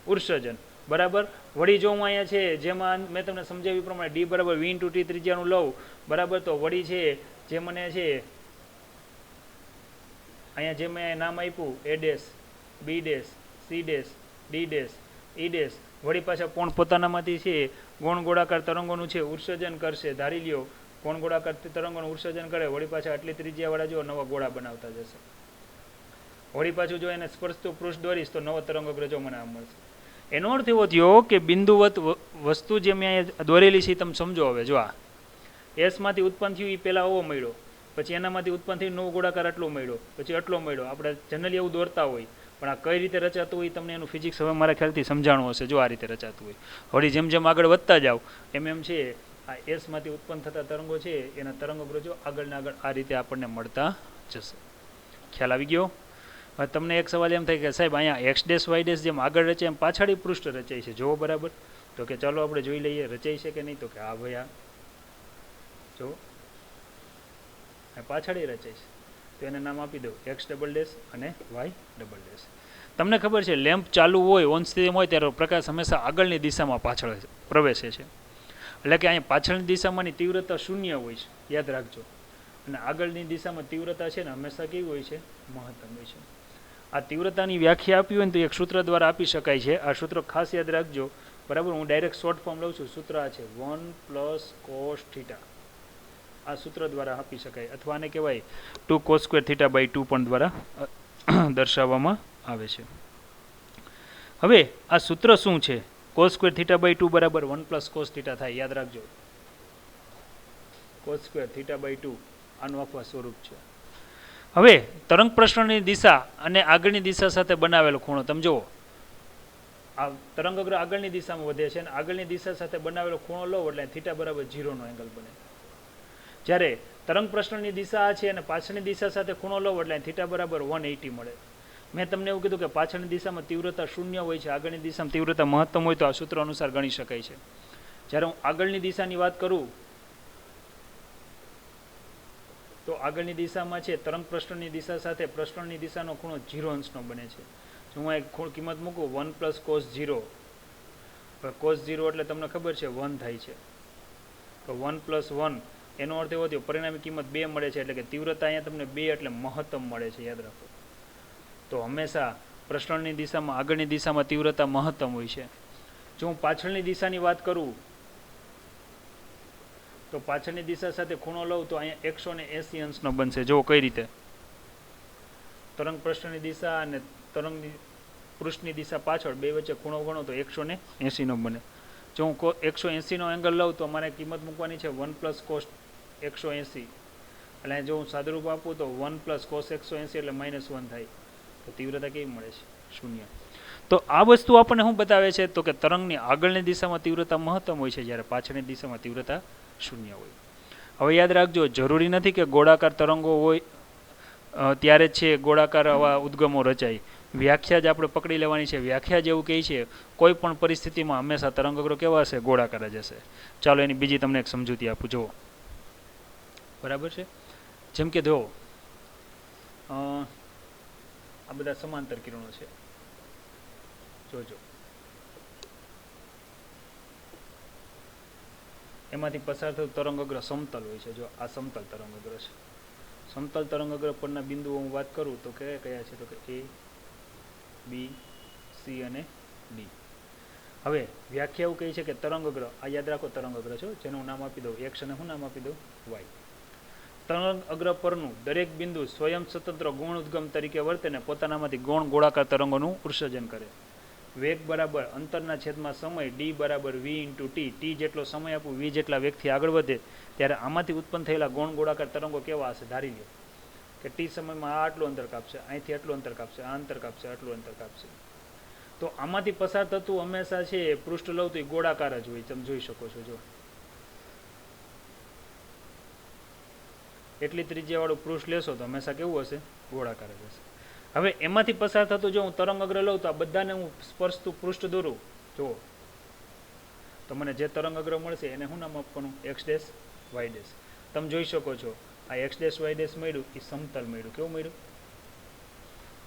ઉત્સર્જન. બરાબર. વળી જો હું અહીંયા છે જેમાં મેં તમને સમજાવ્યું પ્રમાણે ડી બરાબર વી ઇન્ટુ ટી ત્રિજ્યાનું લઉં, બરાબર, તો વળી છે જે મને છે અહીંયા જે મેં નામ આપ્યું A dash, B dash, C dash, D dash, E dash, વળી પાછા કોણ પોતાનામાંથી છે ગૌણ ગોળાકાર તરંગોનું છે ઉત્સર્જન કરશે. ધારી લ્યો ગૌણ ગોળાકાર તરંગોનું ઉત્સર્જન કરે, વળી પાછા આટલી ત્રિજ્યાવાળા જો નવા ગોળા બનાવતા જશે. વળી પાછું જો એને સ્પર્શતું પૃષ્ઠ દોરીશ તો નવો તરંગ અગ્ર જો મને આમ મળશે. એનો અર્થ એવો થયો કે બિંદુવત વસ્તુ જે મેં અહીંયા દોરેલી છે તમે સમજો. હવે જો આ એસમાંથી ઉત્પન્ન થયું એ પહેલાં આવો મળ્યો, પછી એનામાંથી ઉત્પન્ન થઈને નવો ગોળાકાર આટલો મળ્યો, પછી આટલો મળ્યો. આપણે જનરલી એવું દોરતા હોય પણ આ કઈ રીતે રચાતું હોય તમને એનું ફિઝિક્સ હવે મારા ખ્યાલથી સમજાણું હશે. જો આ રીતે રચાતું હોય. વળી જેમ જેમ આગળ વધતા જાવ એમ છે આ એસમાંથી ઉત્પન્ન થતા તરંગો છે એના તરંગ અગ્ર જો આગળના આગળ આ રીતે આપણને મળતા જશે. ખ્યાલ આવી ગયો? હવે તમને એક સવાલ એમ થાય કે સાહેબ અહીંયા એક્સ ડેશ વાય ડેશ જેમ આગળ રચાય એમ પાછળ પૃષ્ઠ રચાય છે, જોવો બરાબર. તો કે ચાલો આપણે જોઈ લઈએ રચાય છે કે નહીં. તો કે હા ભાઈ આ જો પાછળ રચાય છે તો એને નામ આપી દો એક્સ ડબલ ડેશ અને વાય ડબલ ડેશ. તમને ખબર છે લેમ્પ ચાલુ હોય ઓન સ્થિતિમાં હોય ત્યારે પ્રકાશ હંમેશા આગળની દિશામાં પાછળ પ્રવેશે છે. એટલે કે અહીંયા પાછળની દિશામાંની તીવ્રતા શૂન્ય હોય છે, યાદ રાખજો. અને આગળની દિશામાં તીવ્રતા છે ને હંમેશા કેવી હોય છે? મહત્તમ હોય છે. આ તીવ્રતાની વ્યાખ્યા આપી હોય ને તો એક સૂત્ર દ્વારા આપી શકાય છે. આ સૂત્ર ખાસ યાદ રાખજો, બરાબર. હું ડાયરેક્ટ શોર્ટ ફોર્મ લઉં છું. સૂત્ર આ છે 1 + cos θ. આ સૂત્ર દ્વારા આપી શકાય, અથવા આને કહેવાય 2 cos² θ/2 પણ દ્વારા દર્શાવવામાં આવે છે. હવે આ સૂત્ર શું છે? cos² θ/2 બરાબર 1 + cos θ થાય, યાદ રાખજો. cos² θ/2 આનું આખું સ્વરૂપ છે. હવે તરંગ પ્રસરણની દિશા અને આગળની દિશા સાથે બનાવેલો ખૂણો તમે જુઓ. આ તરંગ અગ્ર આગળની દિશામાં વધે છે અને આગળની દિશા સાથે બનાવેલો ખૂણો લો એટલે θ બરાબર 0 નો એંગલ બને. જ્યારે તરંગ પ્રસરણની દિશા છે અને પાછળની દિશા સાથે ખૂણો લો એટલે θ બરાબર 180 મળે. મેં તમને એવું કીધું કે પાછળની દિશામાં તીવ્રતા શૂન્ય હોય છે, આગળની દિશામાં તીવ્રતા મહત્તમ હોય તો આ સૂત્ર અનુસાર ગણી શકાય છે. જ્યારે હું આગળની દિશાની વાત કરું તો આગળની દિશામાં છે તરંગ પ્રસરણની દિશા સાથે પ્રસરણની દિશાનો ખૂણો 0 અંશનો બને છે. જો હું એક કિંમત મૂકું 1 + cos 0, cos 0 એટલે તમને ખબર છે 1 થાય છે. તો 1 + 1 એનો અર્થ એવો થયો પરિણામી કિંમત 2 મળે છે. એટલે કે તીવ્રતા અહીંયા તમને 2 એટલે મહત્તમ મળે છે, યાદ રાખો. તો હંમેશા પ્રસરણની દિશામાં આગળની દિશામાં તીવ્રતા મહત્તમ હોય છે. જો હું પાછળની દિશાની વાત કરું તો પાછળની દિશા સાથે ખૂણો લઉં તો અહીંયા 180 અંશનો બનશે. જો કઈ રીતે? તરંગ પ્રસરણની દિશા અને તરંગની પૃષ્ઠની દિશા પાછળ બે વચ્ચે ખૂણો ગણો તો 180 નો બને. જો હું 180 નો એંગલ લઉં તો મારે કિંમત મૂકવાની છે 1 + cos 180. એટલે જો હું સાદુરૂપ આપું તો 1 + cos 180 એટલે -1 થાય. તો તીવ્રતા કેવી મળે છે? 0. તો આ વસ્તુ આપણને શું બતાવે છે તો કે તરંગની આગળની દિશામાં તીવ્રતા મહત્તમ હોય છે, જ્યારે પાછળની દિશામાં તીવ્રતા શૂન્ય હોય. હવે યાદ રાખજો, જરૂરી નથી કે ગોળાકાર તરંગો હોય ત્યારે જ છે ગોળાકાર આવા ઉદ્ગમો રચાય. વ્યાખ્યા જ આપણે પકડી લેવાની છે. વ્યાખ્યા જ એવું કહે છે કોઈ પણ પરિસ્થિતિમાં હંમેશા તરંગગ્રહ કેવા હશે? ગોળાકાર જ હશે. ચાલો એની બીજી તમને એક સમજૂતી આપું. જુઓ, બરાબર છે. જેમ કે જુઓ, આ બધા સમાંતર કિરણો છે. જોજો, એમાંથી પસાર થતું તરંગગ્રહ સમતલ હોય છે. જો આ સમતલ તરંગગ્રહ છે. સમતલ તરંગગ્રહ પરના બિંદુઓ હું વાત કરું તો કયા કયા છે? તો કે A, B, C અને D. હવે વ્યાખ્યા એવું કહે છે કે તરંગગ્રહ, આ યાદ રાખો તરંગગ્રહ છો, જેનું નામ આપી દઉં X અને હું નામ આપી દઉં Y. તરંગગ્રહ પરનું દરેક બિંદુ સ્વયં સ્વતંત્ર ગૌણ ઉદ્ગમ તરીકે વર્તે ને પોતાનામાંથી ગૌણ ગોળાકાર તરંગોનું ઉત્સર્જન કરે. વેગ બરાબર અંતરના છેદમાં સમય D બરાબર V × T. T જેટલો સમય આપું, V જેટલા વેગથી આગળ વધે ત્યારે આમાંથી ઉત્પન્ન થયેલા ગૌણ ગોળાકાર તરંગો કેવા હશે? ધારી લો કે T સમયમાં આ આટલું અંતર કાપશે, અહીંથી આટલું અંતર કાપશે, આ અંતર કાપશે, આટલું અંતર કાપશે. તો આમાંથી પસાર થતું હંમેશા છે પૃષ્ઠ લઉં તો એ ગોળાકાર જ હોય. તમે જોઈ શકો છો. જો એટલી ત્રિજ્યાવાળું પૃષ્ઠ લેશો તો હંમેશા કેવું હશે? ગોળાકાર જ હશે. હવે એમાંથી પસાર થતું જો હું તરંગગ્રહ લઉં તો આ બધાને હું સ્પર્શતું પૃષ્ઠ દોરું, જુઓ તો મને જે તરંગગ્રહ મળશે એને શું નામ આપવાનું? X dash Y dash. તમે જોઈ શકો છો આ X ડેશ Y ડેશ મળ્યું એ સમતલ મળ્યું. કેવું મળ્યું?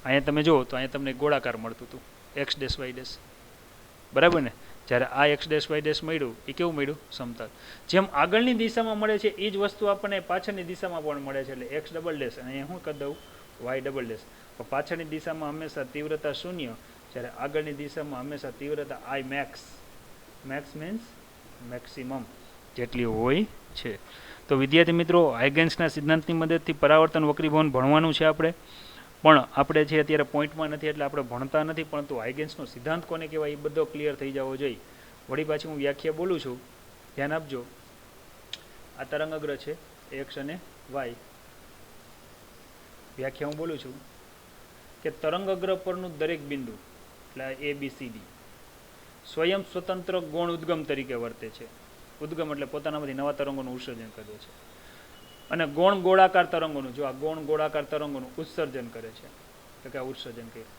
અહીંયા તમે જુઓ તો અહીંયા તમને ગોળાકાર મળતું હતું X ડેશ Y ડેશ, બરાબર ને? જ્યારે આ X ડેશ Y ડેશ મળ્યું એ કેવું મળ્યું? સમતલ. જેમ આગળની દિશામાં મળે છે એ જ વસ્તુ આપણને પાછળની દિશામાં પણ મળે છે. એટલે X ડબલ ડેશ અને અહીંયા શું કરી દઉં? Y double dash. તો પાછળની દિશામાં હંમેશા તીવ્રતા શૂન્ય, જ્યારે આગળની દિશામાં હંમેશા તીવ્રતા I max. Max means maximum જેટલી હોય છે. તો વિદ્યાર્થી મિત્રો, હાઇગેન્સના સિદ્ધાંતની મદદથી પરાવર્તન વક્રીભવન ભણવાનું છે આપણે, પણ આપણે છે અત્યારે પોઈન્ટમાં નથી એટલે આપણે ભણતા નથી. પરંતુ હાઇગેન્સનો સિદ્ધાંત કોને કહેવાય એ બધો ક્લિયર થઈ જવો જોઈએ. વળી પાછી હું વ્યાખ્યા બોલું છું, ધ્યાન આપજો. આ તરંગગ્રહ છે X અને Y. વ્યાખ્યા હું બોલું છું કે તરંગગ્રહ પરનું દરેક બિંદુ એટલે A, B, C, D સ્વયં સ્વતંત્ર ગૌણ ઉદ્ગમ તરીકે વર્તે છે. ઉદ્ગમ એટલે પોતાનામાંથી નવા તરંગોનું ઉત્સર્જન કરે છે. અને ગૌણ ગોળાકાર તરંગોનું, જો આ ગૌણ ગોળાકાર તરંગોનું ઉત્સર્જન કરે છે. તો કે આ ઉત્સર્જન કર્યું.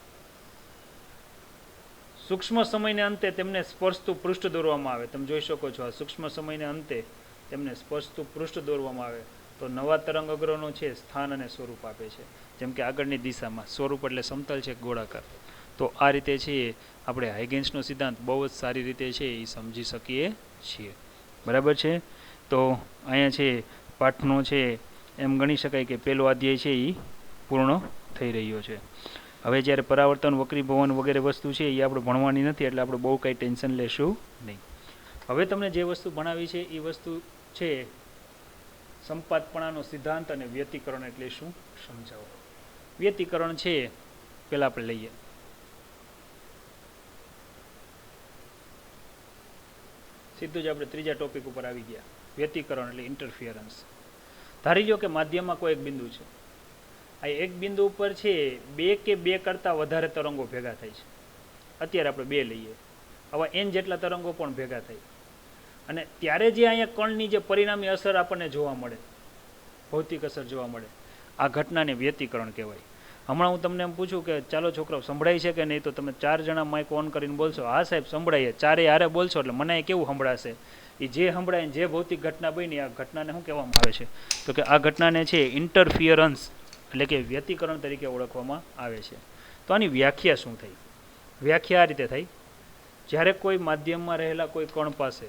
સૂક્ષ્મ સમયને અંતે તેમને સ્પર્શતું પૃષ્ઠ દોરવામાં આવે. તમે જોઈ શકો છો આ સૂક્ષ્મ સમયને અંતે તેમને સ્પર્શતું પૃષ્ઠ દોરવામાં આવે તો નવા તરંગગ્રહનું છે સ્થાન અને સ્વરૂપ આપે છે. જેમ કે આગળની દિશામાં સ્વરૂપ એટલે સમતલ છે, ગોળાકાર. તો આ રીતે છે આપણે હાઇગેન્સનો સિદ્ધાંત બહુ જ સારી રીતે છે એ સમજી શકીએ છીએ. બરાબર છે? તો અહીંયા છે પાઠનો છે એમ ગણી શકાય કે પહેલો અધ્યાય છે એ પૂર્ણ થઈ રહ્યો છે. હવે જ્યારે પરાવર્તન વક્રીભવન વગેરે વસ્તુ છે એ આપણે ભણવાની નથી એટલે આપણે બહુ કંઈ ટેન્શન લેશું નહીં. હવે તમને જે વસ્તુ ભણાવી છે એ વસ્તુ છે સંપાતપણાનો સિદ્ધાંત અને વ્યતિકરણ એટલે શું સમજાવો. વ્યતિકરણ છે પહેલાં આપણે લઈએ. સીધું જ આપણે ત્રીજા ટોપિક ઉપર આવી ગયા. વ્યતિકરણ એટલે ઇન્ટરફિયરન્સ. ધારી લો કે માધ્યમમાં કોઈ એક બિંદુ છે. આ એક બિંદુ ઉપર છે બે કે બે કરતાં વધારે તરંગો ભેગા થાય છે. અત્યારે આપણે બે લઈએ, આવા n જેટલા તરંગો પણ ભેગા થાય. અને ત્યારે જે અહીંયા કણની જે પરિણામી અસર આપણને જોવા મળે, ભૌતિક અસર જોવા મળે, આ ઘટનાને વ્યતિકરણ કહેવાય. હમણાં હું તમને એમ પૂછું કે ચાલો છોકરાઓ સંભળાય છે કે નહીં, તો તમે 4 જણા માઇક ઓન કરીને બોલશો, હા સાહેબ સંભળાય. ચારે હારે બોલશો એટલે મને કેવું સંભળાશે? એ જે સંભળાય જે ભૌતિક ઘટના બની, આ ઘટનાને શું કહેવામાં આવે છે? તો કે આ ઘટનાને છે ઇન્ટરફિયરન્સ એટલે કે વ્યતિકરણ તરીકે ઓળખવામાં આવે છે. તો આની વ્યાખ્યા શું થઈ? વ્યાખ્યા આ રીતે થઈ, જ્યારે કોઈ માધ્યમમાં રહેલા કોઈ કણ પાસે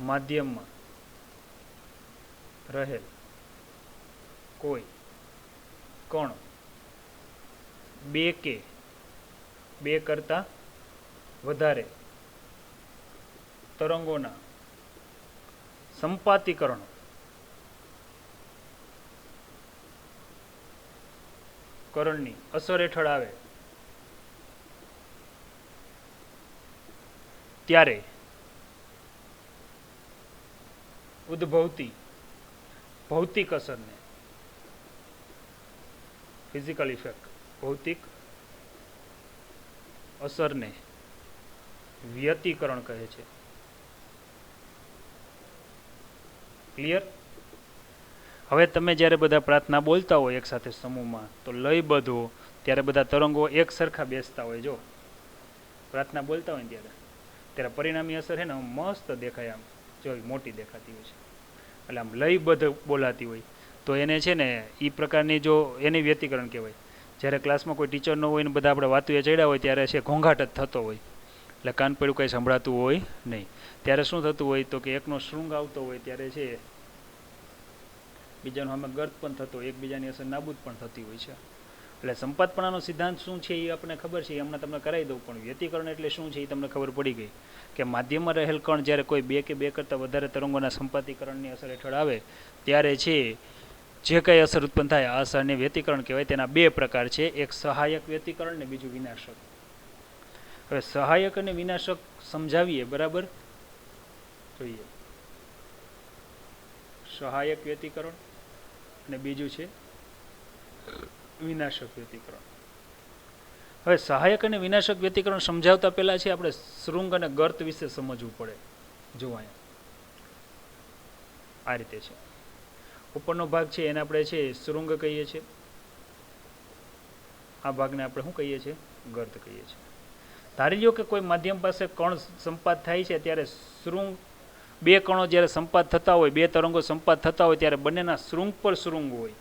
માધ્યમમાં રહેલ કોઈ કણ બે કે બે કરતાં વધારે તરંગોના સંપાતીકરણ કરણની અસર હેઠળ આવે ત્યારે ઉદ્ભવતી ભૌતિક અસરને, ફિઝિકલ ઇફેક્ટ, ભૌતિક અસરને વ્યતિકરણ કહે છે. ક્લિયર? હવે તમે જ્યારે બધા પ્રાર્થના બોલતા હોય એક સાથે સમૂહમાં તો લયબદ્ધ હો ત્યારે બધા તરંગો એક સરખા બેસતા હોય. જો પ્રાર્થના બોલતા હોય ને ત્યારે પરિણામી અસર છે ને મસ્ત દેખાય, આમ જો મોટી દેખાતી હોય છે. એટલે આમ લયબદ્ધ બોલાતી હોય તો એને છે ને એ પ્રકારની જો એની વ્યતિકરણ કહેવાય. જ્યારે ક્લાસમાં કોઈ ટીચર ન હોય ને બધા આપણે વાતુએ ચડ્યા હોય ત્યારે છે ઘોંઘાટ જ થતો હોય, એટલે કાન પડ્યું કંઈ સંભળાતું હોય નહીં. ત્યારે શું થતું હોય તો કે એકનો શૃંગ આવતો હોય ત્યારે છે બીજાનો સામે ગર્ત પણ થતો હોય, એકબીજાની અસર નાબૂદ પણ થતી હોય છે. એટલે સંપાતપણાનો સિદ્ધાંત શું છે એ આપણને ખબર છે, એ હમણાં તમને કરાવી દઉં. પણ વ્યતિકરણ એટલે શું છે એ તમને ખબર પડી ગઈ કે માધ્યમમાં રહેલ કણ જ્યારે કોઈ બે કે બે કરતાં વધારે તરંગોના સંપાતીકરણની અસર હેઠળ આવે ત્યારે છે જે કંઈ અસર ઉત્પન્ન થાય આ અસરને વ્યતિકરણ કહેવાય. તેના બે પ્રકાર છે, એક સહાયક વ્યતિકરણ ને બીજું વિનાશક. હવે સહાયક અને વિનાશક સમજાવીએ બરાબર. જોઈએ સહાયક વ્યતિકરણ અને બીજું છે વિનાશક વ્યતિકરણ. હવે સહાયક અને વિનાશક વ્યતિકરણ સમજાવતા પહેલા છે આપણે શૃંગ અને ગર્ત વિશે સમજવું પડે. જો અહીંયા આ રીતે છે, ઉપરનો ભાગ છે એને આપણે છે શૃંગ કહીએ છીએ, આ ભાગને આપણે શું કહીએ છીએ? ગર્ત કહીએ છીએ. ધારી લો કે કોઈ માધ્યમ પાસે કણ સંપાત થાય છે ત્યારે શૃંગ, બે કણો જ્યારે સંપાત થતા હોય, બે તરંગો સંપાત થતા હોય ત્યારે બંનેના શૃંગ પર શૃંગ હોય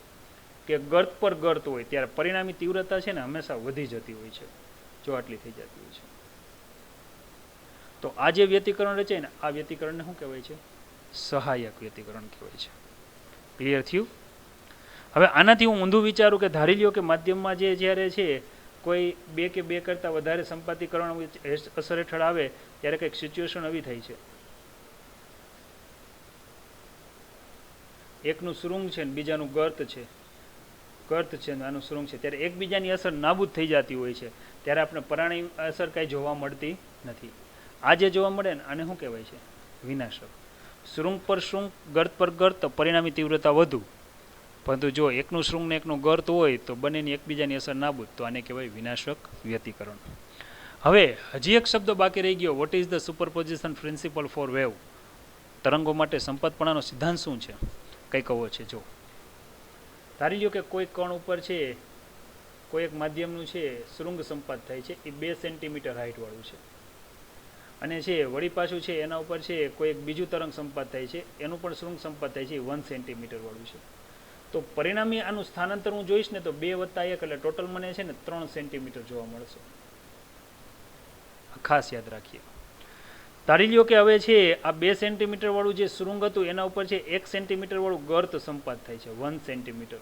કે ગર્ત પર ગર્ત હોય ત્યારે પરિણામી તીવ્રતા છે ને હંમેશા વધી જતી હોય છે. જો આટલી થઈ જતી હોય છે તો આ જે વ્યતિકરણ રચે ને આ વ્યતિકરણને શું કહેવાય છે? સહાયક વ્યતિકરણ કહેવાય છે. ક્લિયર થયું? હવે આનાથી હું ઊંધું વિચારું કે ધારી લ્યો કે માધ્યમમાં જે જ્યારે છે કોઈ બે કે બે કરતાં વધારે સંપાતીકરણ અસર હેઠળ આવે ત્યારે કંઈક સિચ્યુએશન આવી થાય છે. એકનું શૃંગ છે ને બીજાનું ગર્ત છે, ગર્ત છે ને આનું શૃંગ છે, ત્યારે એકબીજાની અસર નાબૂદ થઈ જતી હોય છે. ત્યારે આપણે પરિણામી અસર કાંઈ જોવા મળતી નથી. આ જે જોવા મળે ને આને શું કહેવાય છે? વિનાશક. શૃંગ પર શૃંગ, ગર્ત પર ગર્ત, પરિણામી તીવ્રતા વધુ. પરંતુ જો એકનું શૃંગ ને એકનું ગર્ત હોય તો બંનેની એકબીજાની અસર નાબૂદ, તો આને કહેવાય વિનાશક વ્યતિકરણ. હવે હજી એક શબ્દ બાકી રહી ગયો. What is the superposition principle for wave? તરંગો માટે સંપાતપણાનો સિદ્ધાંત શું છે? કઈ કહો છે? જો ધારી લો કે કોઈ કણ ઉપર છે કોઈ એક માધ્યમનું છે શૃંગ સંપાત થાય છે, એ 2 સેન્ટીમીટર હાઇટવાળું છે. અને છે વળી પાછું છે એના ઉપર છે કોઈ એક બીજું તરંગ સંપાત થાય છે, એનું પણ શૃંગ સંપાત થાય છે, એ 1 સેન્ટીમીટર વાળું છે. તો પરિણામી આનું સ્થાનાંતર હું જોઈશ ને તો 2 + 1 એટલે ટોટલ મને છે ને 3 સેન્ટીમીટર જોવા મળશે. ખાસ યાદ રાખીએ. ધારી લ્યો કે હવે છે આ 2 સેન્ટીમીટર વાળું જે શૃંગ હતું એના ઉપર છે 1 સેન્ટીમીટર વાળું ગર્ત સંપાત થાય છે, 1 સેન્ટીમીટર.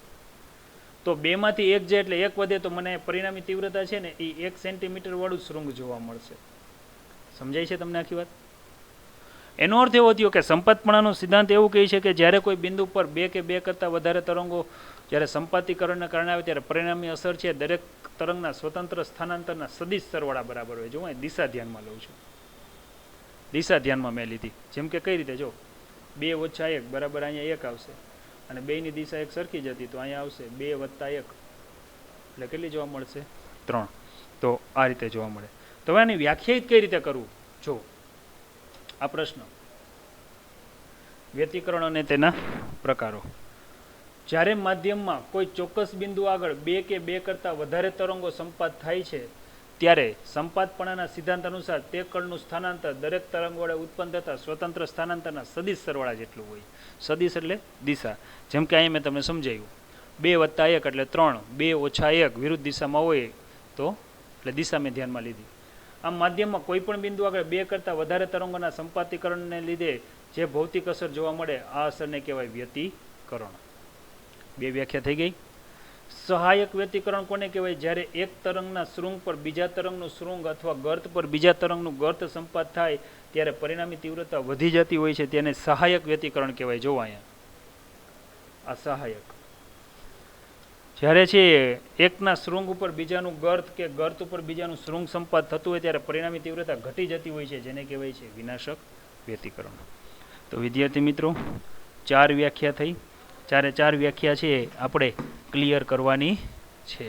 તો 2 માંથી 1 જાય એટલે 1 વધે તો મને પરિણામી તીવ્રતા છે ને એ 1 સેન્ટીમીટર વાળું શૃંગ જોવા મળશે. સમજાય છે તમને આખી વાત? એનો અર્થ એવો થયો કે સંપાતપણાનો સિદ્ધાંત એવું કહે છે કે જ્યારે કોઈ બિંદુ પર 2 કે 2 કરતાં વધારે તરંગો જ્યારે સંપાતીકરણના કારણે આવે ત્યારે પરિણામી અસર છે દરેક તરંગના સ્વતંત્ર સ્થાનાંતરના સદિશ સરવાળા બરાબર હોય. જો હું દિશા ધ્યાનમાં લઉં છું, દિશા ધ્યાનમાં મેં લીધી. જેમ કે કઈ રીતે? જો 2 - 1 બરાબર અહીંયા 1 આવશે, અને બેયની દિશા એક સરખી જ હતી તો અહીંયા આવશે 2 + 1 એટલે કેટલી જોવા મળશે? 3. તો આ રીતે જોવા મળે. તો હવે આની વ્યાખ્યાયિત કઈ રીતે કરવું? જો આ પ્રશ્ન, વ્યતિકરણ અને તેના પ્રકારો. જ્યારે માધ્યમમાં કોઈ ચોક્કસ બિંદુ આગળ 2 કે 2 કરતાં વધારે તરંગો સંપાત થાય છે ત્યારે સંપાતપણાના સિદ્ધાંત અનુસાર તે કણનું સ્થાનાંતર દરેક તરંગ વડે ઉત્પન્ન થતા સ્વતંત્ર સ્થાનાંતરના સદિશ સરવાળા જેટલું હોય. સદિશ એટલે દિશા. જેમ કે અહીંયા મેં તમને સમજાવ્યું 2 + 1 એટલે 3, 2 - 1 વિરુદ્ધ દિશામાં હોય તો એટલે દિશા મેં ધ્યાનમાં લીધી. આમ માધ્યમમાં કોઈ પણ બિંદુ આગળ 2 કરતાં વધારે તરંગોના સંપાતીકરણને લીધે જે ભૌતિક અસર જોવા મળે આ અસરને કહેવાય વ્યતિકરણ. 2 વ્યાખ્યા થઈ ગઈ. સહાયક વ્યતિકરણ કોને કહેવાય? જ્યારે એક તરંગના શૃંગ પર બીજા તરંગનું શૃંગ અથવા ગર્ત પર બીજા તરંગનું ગર્ત સંપાત થાય ત્યારે પરિણામી તીવ્રતા વધી જતી હોય છે, તેને સહાયક વ્યતિકરણ કહેવાય. જો અહીંયા આ સહાયક. જ્યારે છે એકના શૃંગ ઉપર બીજાનું ગર્ત કે ગર્ત ઉપર બીજાનું શૃંગ સંપાત થતું હોય ત્યારે પરિણામી તીવ્રતા ઘટી જતી હોય છે, જેને કહેવાય છે વિનાશક વ્યતિકરણ. તો વિદ્યાર્થી મિત્રો 4 વ્યાખ્યા થઈ. 4 વ્યાખ્યા છે આપણે ક્લિયર કરવાની છે.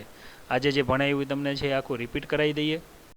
આજે જે ભણાવ્યું તમને છે આખું રિપીટ કરાવી દઈએ.